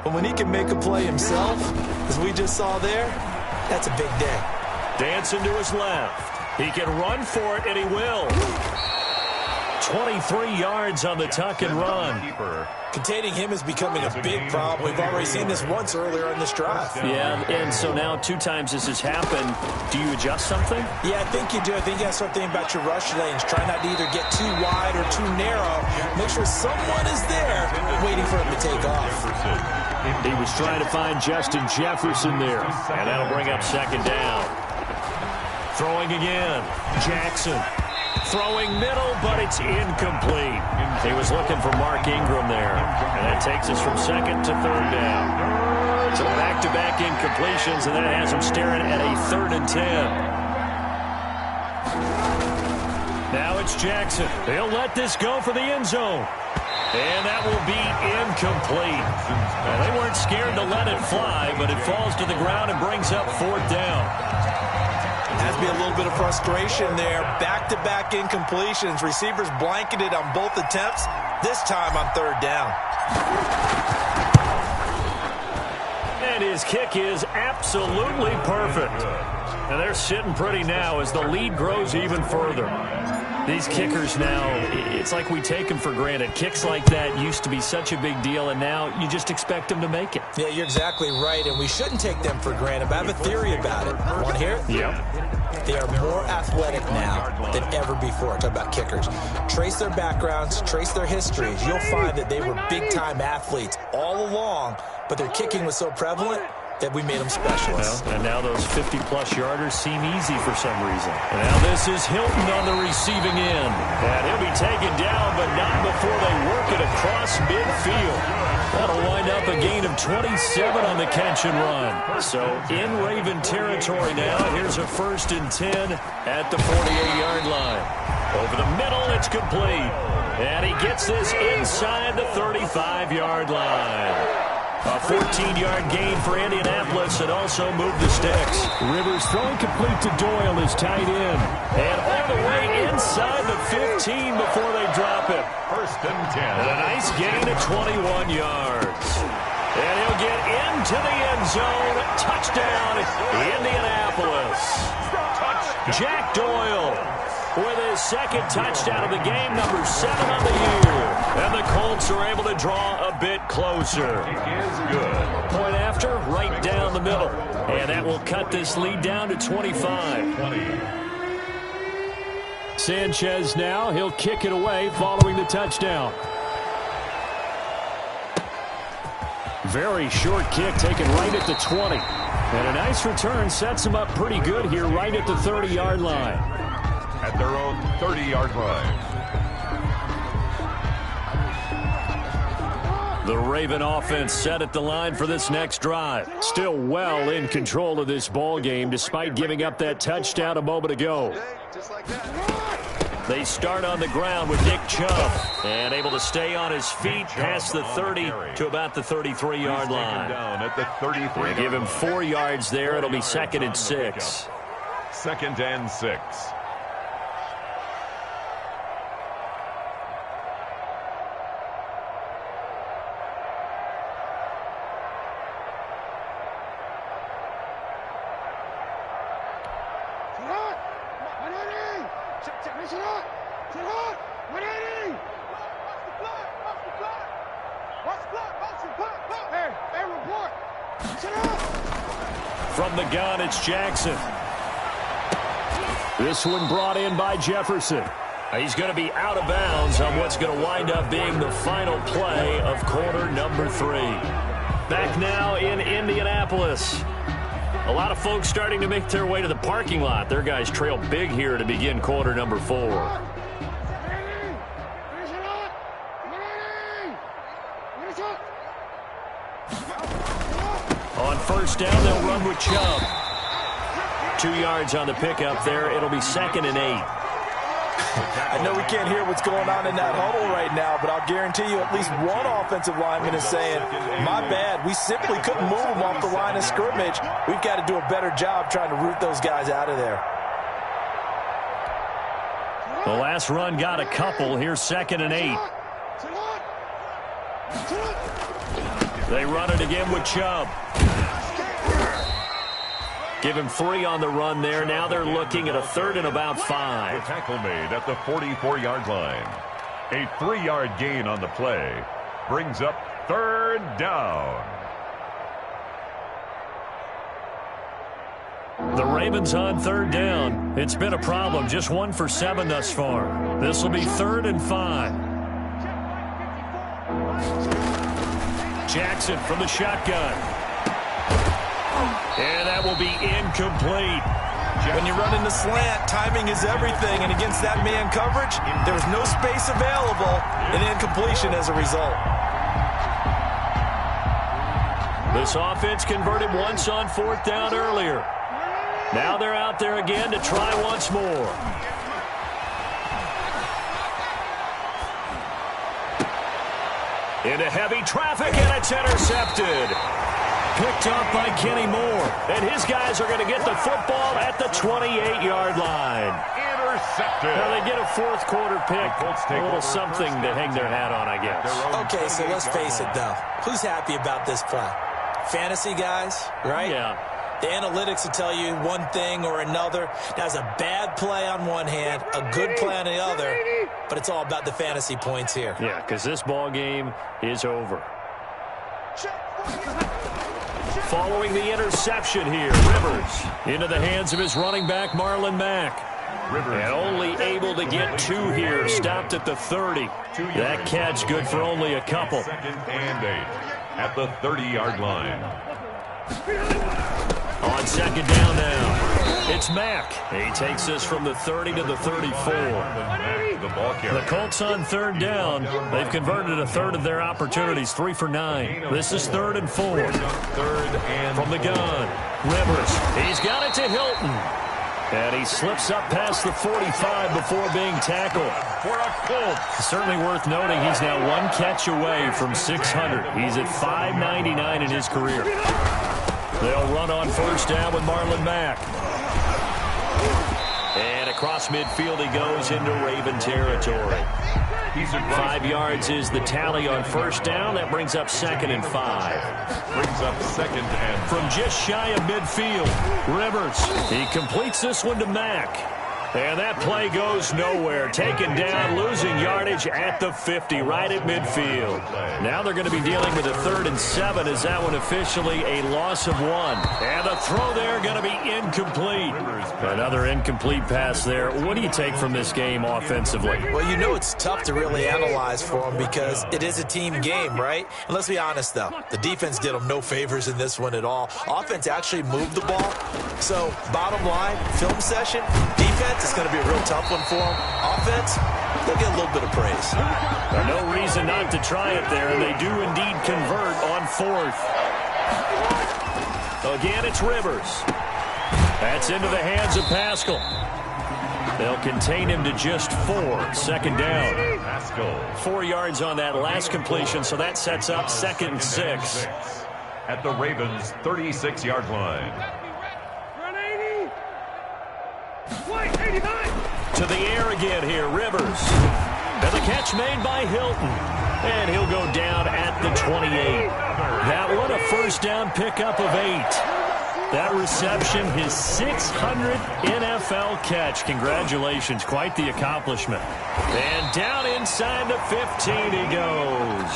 D: But when he can make a play himself, as we just saw there, that's a big day.
B: Dancing to his left. He can run for it, and he will. 23 yards on the tuck and run.
D: Containing him is becoming a big problem. We've already seen this once earlier in this drive.
B: Yeah, and so now 2 times this has happened. Do you adjust something?
D: Yeah, I think you do. I think you have to start thinking about your rush lanes. Try not to either get too wide or too narrow. Make sure someone is there waiting for him to take off.
B: He was trying to find Justin Jefferson there, and that'll bring up 2nd down. Throwing again. Jackson. Throwing middle, but it's incomplete. He was looking for Mark Ingram there. And that takes us from 2nd to 3rd down. So back-to-back incompletions, and that has him staring at a 3rd and 10. Now it's Jackson. He'll let this go for the end zone. And that will be incomplete. Well, they weren't scared to let it fly, but it falls to the ground and brings up 4th down.
D: Has to be a little bit of frustration there. Back-to-back incompletions. Receivers blanketed on both attempts, this time on 3rd down.
B: And his kick is absolutely perfect. And they're sitting pretty now as the lead grows even further. These kickers now, it's like we take them for granted. Kicks like that used to be such a big deal, and now you just expect them to make it.
D: Yeah, you're exactly right, and we shouldn't take them for granted, but I have a theory about it. Want to hear it?
B: Yep.
D: They are more athletic now than ever before. Talk about kickers. Trace their backgrounds, trace their histories. You'll find that they were big-time athletes all along, but their kicking was so prevalent that we made them specialists.
B: Well, and now those 50-plus yarders seem easy for some reason. And now this is Hilton on the receiving end. And he'll be taken down, but not before they work it across midfield. That'll wind up a gain of 27 on the catch and run. So in Raven territory now, here's a 1st and 10 at the 48-yard line. Over the middle, it's complete. And he gets this inside the 35-yard line. A 14-yard gain for Indianapolis and also moved the sticks. Rivers throwing complete to Doyle, his tight end. And all the way inside the 15 before they drop it.
C: 1st and 10.
B: And a nice gain of 21 yards. And he'll get into the end zone. Touchdown, Indianapolis. Jack Doyle with his second touchdown of the game, number 7 on the year. And the Colts are able to draw a bit closer.
C: Is good.
B: Point after, right down the middle. And that will cut this lead down to 25.
C: 20.
B: Sanchez now, he'll kick it away following the touchdown. Very short kick taken right at the 20. And a nice return sets him up pretty good here right at the 30-yard line.
C: At their own 30-yard line.
B: The Raven offense set at the line for this next drive. Still well in control of this ball game despite giving up that touchdown a moment ago. They start on the ground with Nick Chubb and able to stay on his feet past the 30 to about the 33-yard line.
C: Down at the 33.
B: They give him 4 yards there. It'll be 2nd and 6.
C: 2nd and 6.
B: From the gun, it's Jackson. This one brought in by Jefferson. He's going to be out of bounds on what's going to wind up being the final play of quarter number 3. Back now in Indianapolis. A lot of folks starting to make their way to the parking lot. Their guys trail big here to begin quarter number 4. On first down, they'll run with Chubb. 2 yards on the pickup there. It'll be 2nd and 8.
D: I know we can't hear what's going on in that huddle right now, but I'll guarantee you at least one offensive lineman is saying, my bad, we simply couldn't move them off the line of scrimmage. We've got to do a better job trying to root those guys out of there.
B: The last run got a couple. Here's 2nd and 8. They run it again with Chubb. Give him 3 on the run there. Now they're looking at a 3rd and about 5.
C: The tackle made at the 44-yard line. A 3-yard gain on the play brings up 3rd down.
B: The Ravens on 3rd down. It's been a problem. Just 1 for 7 thus far. This will be 3rd and 5. Jackson from the shotgun. And that will be incomplete.
D: When you run in the slant, timing is everything. And against that man coverage, there was no space available. An incompletion as a result.
B: This offense converted once on 4th down earlier. Now they're out there again to try once more. Into heavy traffic, and it's intercepted. Picked up by Kenny Moore. And his guys are going to get the football at the 28-yard line.
C: Intercepted.
B: Now they get a 4th quarter pick. A little something to hang their hat on, I guess.
D: Okay, so let's face it, though. Who's happy about this play? Fantasy guys, right?
B: Yeah.
D: The analytics will tell you one thing or another. That's a bad play on one hand, a good play on the other, but it's all about the fantasy points here.
B: Yeah, because this ball game is over. Following the interception here, Rivers into the hands of his running back, Marlon Mack. And only able to get 2 here, stopped at the 30. That catch good for only a couple.
C: 2nd and 8 at the 30-yard line.
B: On 2nd down now, it's Mack. He takes this from the 30 to the 34.
C: The ball carrier.
B: The Colts on 3rd down. They've converted a 1/3 of their opportunities, 3 for 9. This is 3rd and 4.
C: 3rd and
B: From the gun, Rivers. He's got it to Hilton. And he slips up past the 45 before being tackled.
C: for a Colt.
B: Certainly worth noting he's now 1 catch away from 600. He's at 599 in his career. They'll run on first down with Marlon Mack. And across midfield he goes into Raven territory.
C: He's a
B: 5 yards is the tally on first down. That brings up 2nd and 5.
C: Brings up 2nd and
B: from just shy of midfield. Rivers, he completes this one to Mack. And that play goes nowhere. Taken down, losing yardage at the 50, right at midfield. Now they're going to be dealing with a 3rd and 7. Is that one officially a loss of 1? And the throw there going to be incomplete. Another incomplete pass there. What do you take from this game offensively?
D: Well, you know it's tough to really analyze for them because it is a team game, right? And let's be honest, though. The defense did them no favors in this one at all. Offense actually moved the ball. So, bottom line, film session, defense, it's going to be a real tough one for them. Offense, they'll get a little bit of praise.
B: No reason not to try it there, and they do indeed convert on 4th. Again, it's Rivers. That's into the hands of Pascal. They'll contain him to just 4. 2nd down.
C: Pascal.
B: 4 yards on that last completion, so that sets up 2nd and 6.
C: At the Ravens' 36-yard line.
E: Run 80. White, 89.
B: To the air again here, Rivers. And the catch made by Hilton. And he'll go down at the 28. That one a first down pickup of 8. That reception, his 600th NFL catch. Congratulations, quite the accomplishment. And down inside the 15 he goes.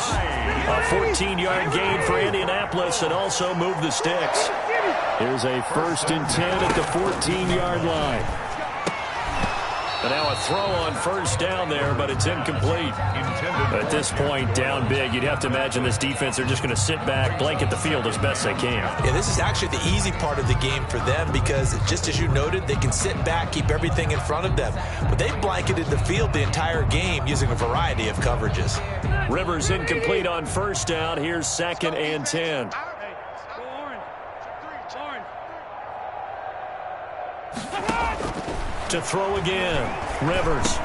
B: A 14-yard gain for Indianapolis and also moved the sticks. Here's a 1st and 10 at the 14-yard line. And now a throw on first down there, but it's incomplete. At this point, down big, you'd have to imagine this defense, they're just going to sit back, blanket the field as best they can.
D: Yeah, this is actually the easy part of the game for them because, just as you noted, they can sit back, keep everything in front of them. But they've blanketed the field the entire game using a variety of coverages.
B: Rivers incomplete on first down. Here's 2nd and 10. To throw again, Rivers.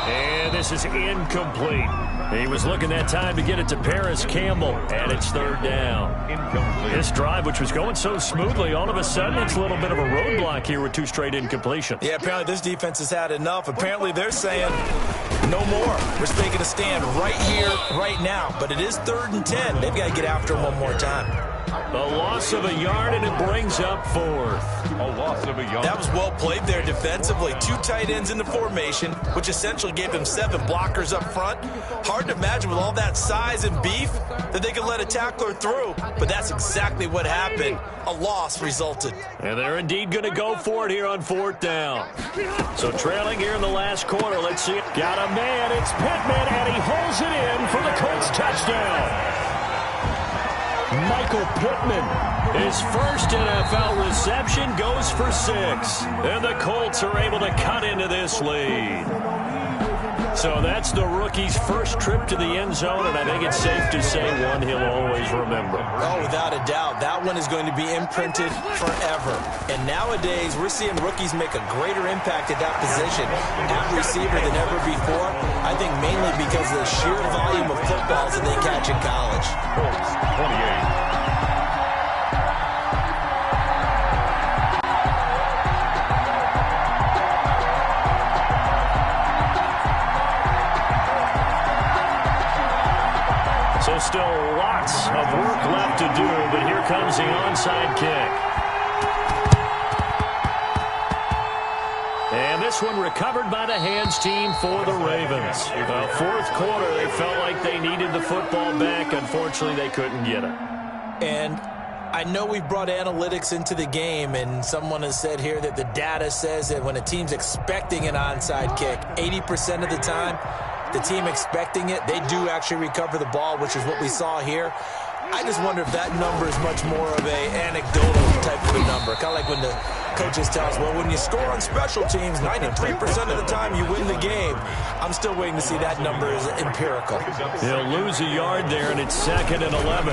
B: And this is incomplete. He was looking that time to get it to Paris Campbell, and it's 3rd down.
C: Incomplete.
B: This drive, which was going so smoothly, all of a sudden it's a little bit of a roadblock here with 2 straight incompletions.
D: Yeah, apparently this defense has had enough. Apparently they're saying no more. We're taking a stand right here, right now. But it is 3rd and 10. They've got to get after him one more time.
B: A loss of a yard, and it brings up 4th.
C: A loss of a yard.
D: That was well played there defensively. 2 tight ends in the formation, which essentially gave them 7 blockers up front. Hard to imagine with all that size and beef that they could let a tackler through. But that's exactly what happened. A loss resulted.
B: And they're indeed going to go for it here on 4th down. So trailing here in the last quarter. Let's see it. Got a man. It's Pittman, and he holds it in for the Colts touchdown. Michael Pittman, his first NFL reception, goes for 6. And the Colts are able to cut into this lead. So that's the rookie's first trip to the end zone, and I think it's safe to say one he'll always remember.
D: Oh, without a doubt. That one is going to be imprinted forever. And nowadays, we're seeing rookies make a greater impact at that position at receiver than ever before. I think mainly because of the sheer volume of footballs that they catch in college.
C: Colts, 28.
B: So still lots of work left to do, but here comes the onside kick. And this one recovered by the hands team for the Ravens. The 4th quarter, they felt like they needed the football back. Unfortunately, they couldn't get it.
D: And I know we've brought analytics into the game, and someone has said here that the data says that when a team's expecting an onside kick, 80% of the time, the team expecting it, they do actually recover the ball, which is what we saw here. I just wonder if that number is much more of a anecdotal type of a number. Kind of like when the coaches tell us, well, when you score on special teams, 93% of the time you win the game. I'm still waiting to see that number is empirical.
B: He'll lose a yard there, and it's 2nd and 11.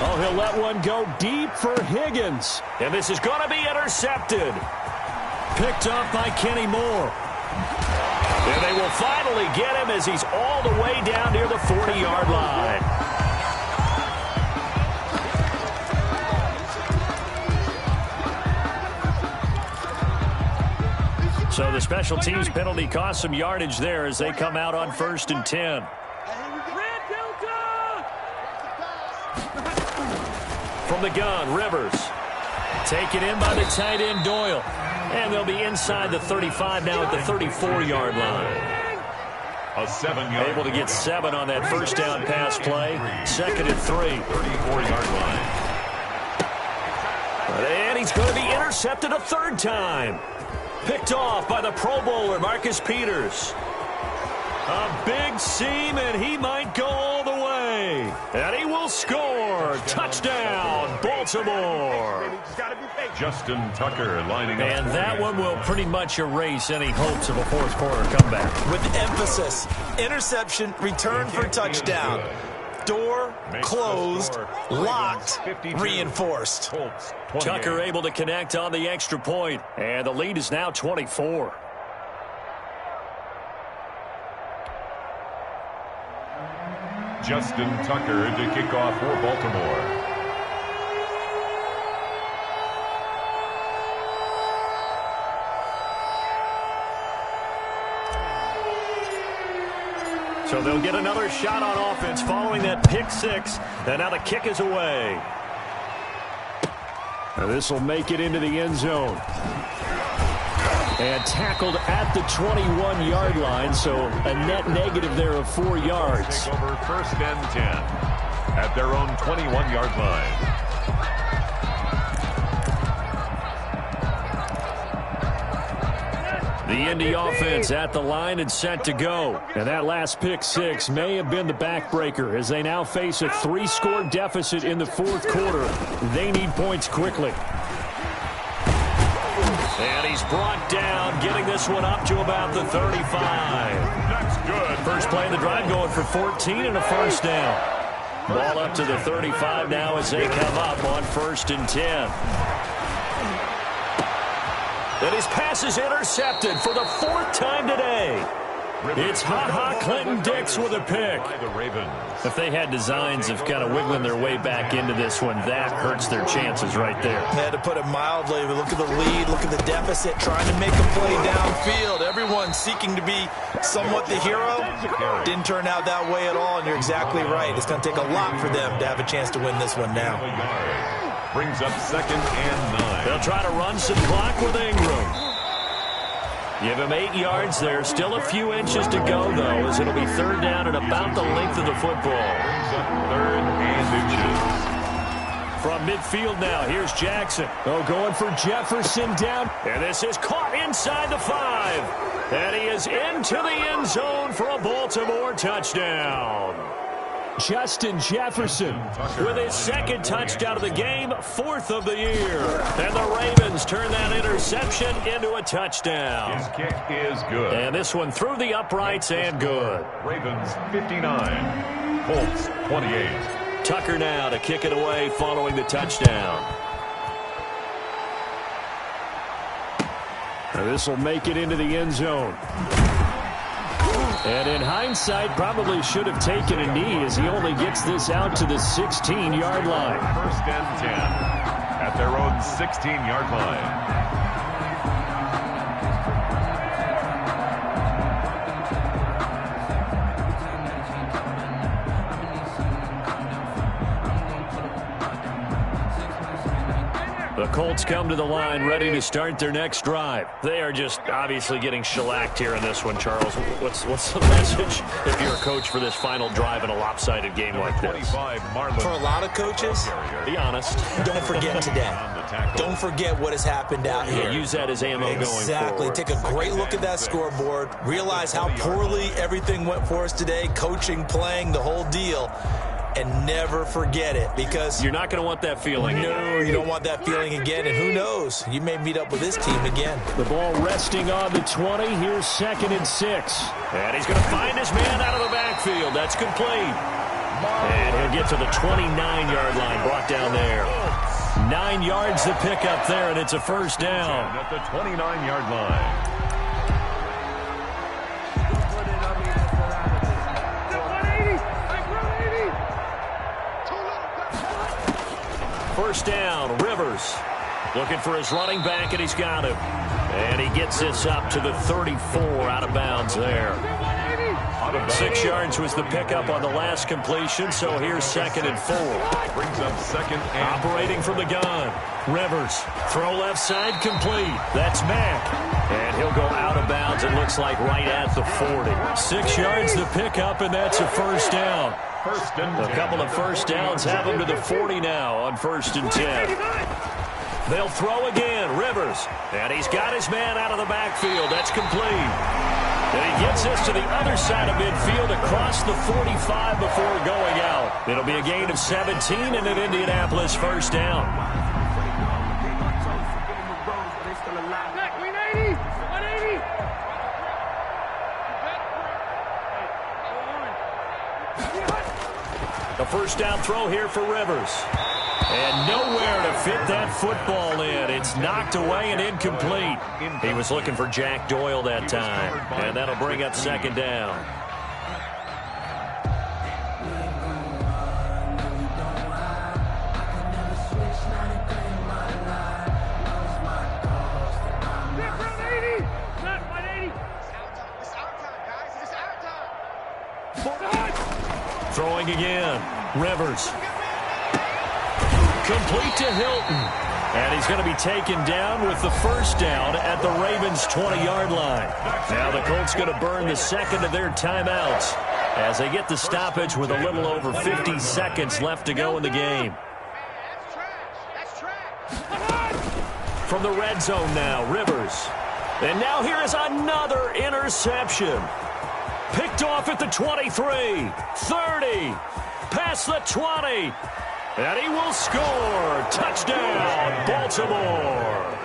B: Oh, he'll let one go deep for Higgins. And this is going to be intercepted. Picked up by Kenny Moore. And they will finally get him as he's all the way down near the 40-yard line. So the special teams penalty cost some yardage there as they come out on 1st and 10. From the gun, Rivers. Taken in by the tight end, Doyle. And they'll be inside the 35 now at the 34-yard line.
C: A 7-yard.
B: Able to get 7 on that first down pass play. 2nd and 3.
C: 34-yard line.
B: And he's going to be intercepted a 3rd time. Picked off by the Pro Bowler, Marcus Peters. A big seam, and he might go all the way. And he will score. Touchdown, Baltimore.
C: Justin Tucker lining up.
B: And that one will pretty much erase any hopes of a fourth quarter comeback.
D: With emphasis, interception, return for touchdown. Door closed, locked, reinforced.
B: Tucker able to connect on the extra point, and the lead is now 24.
C: Justin Tucker to kick off for Baltimore.
B: So they'll get another shot on offense following that pick 6. And now the kick is away. This will make it into the end zone. And tackled at the 21-yard line, so a net negative there of 4 yards.
C: Take over 1st and 10 at their own 21-yard line.
B: The Indy offense at the line and set to go. And that last pick 6 may have been the backbreaker as they now face a 3-score deficit in the 4th quarter. They need points quickly. And he's brought down, getting this one up to about the 35.
C: That's good.
B: First play of the drive going for 14 and a first down. Ball up to the 35 now as they come up on 1st and 10. And his pass is intercepted for the 4th time today. It's Ha-Ha Clinton-Dix with a pick. If they had designs of kind of wiggling their way back into this one, that hurts their chances right there.
D: They had to put it mildly. Look at the lead, look at the deficit, trying to make a play downfield. Everyone seeking to be somewhat the hero. Didn't turn out that way at all, and you're exactly right. It's going to take a lot for them to have a chance to win this one now.
C: Brings up 2nd and 9.
B: They'll try to run some clock with Ingram. Give him 8 yards there. Still a few inches to go, though, as it'll be 3rd down and about the length of the football.
C: Brings up 3rd and inches.
B: From midfield now, here's Jackson. Oh, going for Jefferson down. And this is caught inside the 5. And he is into the end zone for a Baltimore touchdown. Justin Jefferson with his 2nd touchdown of the game, 4th of the year. And the Ravens turn that interception into a touchdown.
C: His kick is good.
B: And this one through the uprights and good.
C: Ravens 59, Colts 28.
B: Tucker now to kick it away following the touchdown. This will make it into the end zone. And in hindsight, probably should have taken a knee as he only gets this out to the 16-yard line.
C: 1st and 10 at their own 16-yard line.
B: The Colts come to the line ready to start their next drive. They are just obviously getting shellacked here in this one, Charles. What's the message if you're a coach for this final drive in a lopsided game like this?
D: For a lot of coaches,
B: be honest.
D: Don't forget today. Don't forget what has happened out here.
B: Use that as ammo going forward.
D: Exactly. Take a great look at that scoreboard. Realize how poorly everything went for us today. Coaching, playing, the whole deal. And never forget it, because
B: you're not going to want that feeling again.
D: No, you don't want that feeling again, and who knows? You may meet up with this team again.
B: The ball resting on the 20. Here's 2nd and 6. And he's going to find his man out of the backfield. That's complete. And he'll get to the 29-yard line, brought down there. 9 yards to pick up there, and it's a first down.
C: At the 29-yard line. First down, Rivers. Looking for his running back, and he's got him.
B: And he gets this up to the 34 out of bounds there. 6 yards was the pickup on the last completion, so here's 2nd and 4.
C: Brings up 2nd and
B: operating from the gun. Rivers, throw left side, complete. That's Mack. And he'll go out of bounds, it looks like right at the 40. 6 yards the pickup, and that's a first down. A couple of first downs have him to the 40 now on 1st and 10. They'll throw again, Rivers. And he's got his man out of the backfield. That's complete. And he gets this to the other side of midfield across the 45 before going out. It'll be a gain of 17 and an Indianapolis first down.
E: Back, 180. 180.
B: A first down throw here for Rivers. And nowhere to fit that football in. It's knocked away and incomplete. He was looking for Jack Doyle that time. And that'll bring up 2nd down. Throwing again. Rivers. Complete to Hilton. And he's going to be taken down with the first down at the Ravens' 20-yard line. Now the Colts going to burn the second of their timeouts as they get the stoppage with a little over 50 seconds left to go in the game. From the red zone now, Rivers. And now here is another interception. Picked off at the 23, 30, past the 20. And he will score. Touchdown, Baltimore.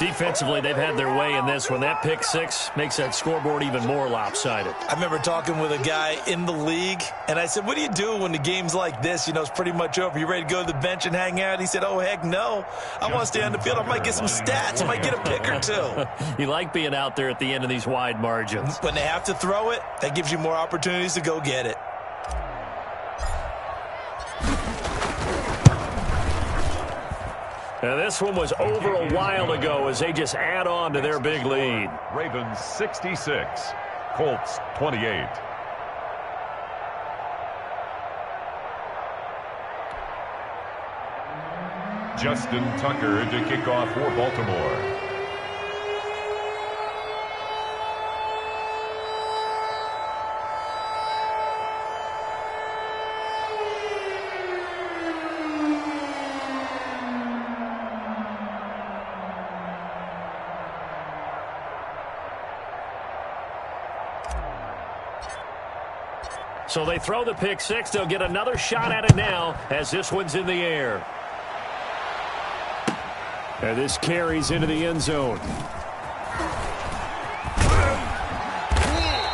B: Defensively, they've had their way in this one. That pick six makes that scoreboard even more lopsided.
D: I remember talking with a guy in the league, and I said, what do you do when the game's like this? You know, it's pretty much over. You ready to go to the bench and hang out? He said, oh, heck no. I want to stay on the field. I might get some stats. I might get a pick or two.
B: You like being out there at the end of these wide margins.
D: When they have to throw it, that gives you more opportunities to go get it.
B: Now, this one was over a while ago as they just add on to their big lead.
C: Ravens 66, Colts 28. Justin Tucker to kick off for Baltimore.
B: So they throw the pick six. They'll get another shot at it now as this one's in the air. And this carries into the end zone.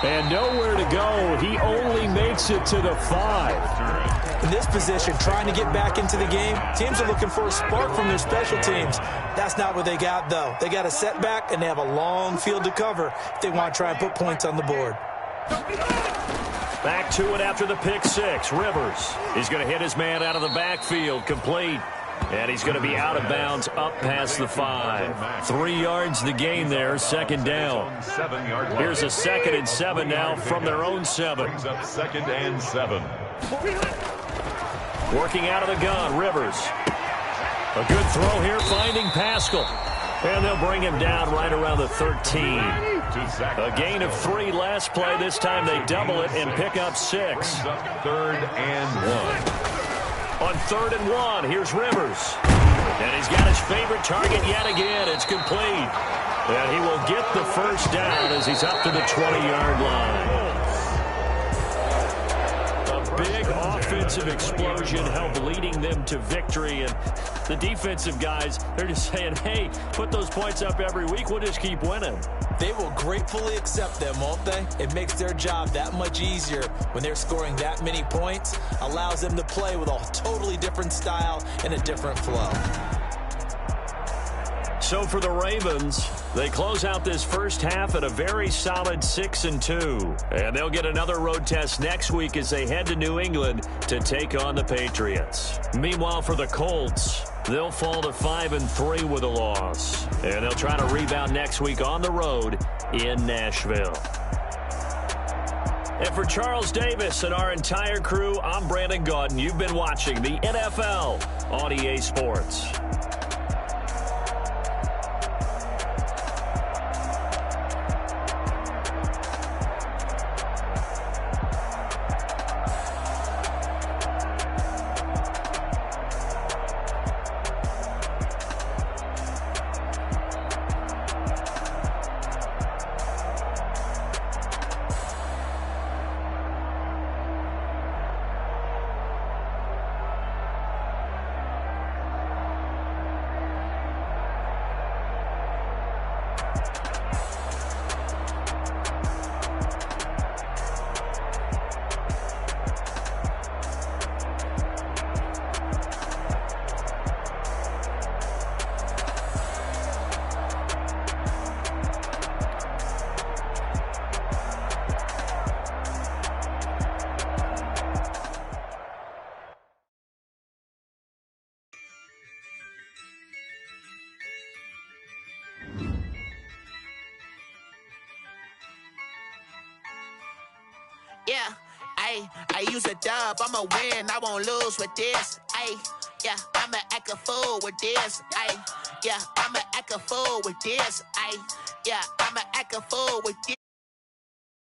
B: And nowhere to go. He only makes it to the 5.
D: In this position, trying to get back into the game, teams are looking for a spark from their special teams. That's not what they got, though. They got a setback, and they have a long field to cover if they want to try and put points on the board.
B: Back to it after the pick six. Rivers is going to hit his man out of the backfield. Complete. And he's going to be out of bounds up past the 5. 3 yards the gain there. Second down. Here's a 2nd and 7 now from their own 7.
C: Brings up 2nd and 7.
B: Working out of the gun. Rivers. A good throw here, finding Pascal. And they'll bring him down right around the 13. A gain of 3 last play. This time they double it and pick up 6.
C: 3rd and 1.
B: On 3rd and 1, here's Rivers. And he's got his favorite target yet again. It's complete. And he will get the first down as he's up to the 20-yard line. A big offensive explosion helped leading them to victory. And the defensive guys, they're just saying, hey, put those points up every week. We'll just keep winning.
D: They will gratefully accept them, won't they? It makes their job that much easier when they're scoring that many points. Allows them to play with a totally different style and a different flow.
B: So for the Ravens, they close out this first half at a very solid 6-2. And they'll get another road test next week as they head to New England to take on the Patriots. Meanwhile, for the Colts, they'll fall to 5-3 with a loss. And they'll try to rebound next week on the road in Nashville. And for Charles Davis and our entire crew, I'm Brandon Gaudin. You've been watching the NFL on EA Sports.
F: Yeah, I use a dub, I'ma win, I won't lose with this. Yeah, I'ma act a fool with this. Yeah, I'ma act a fool with this. Yeah, I'ma act a fool with this.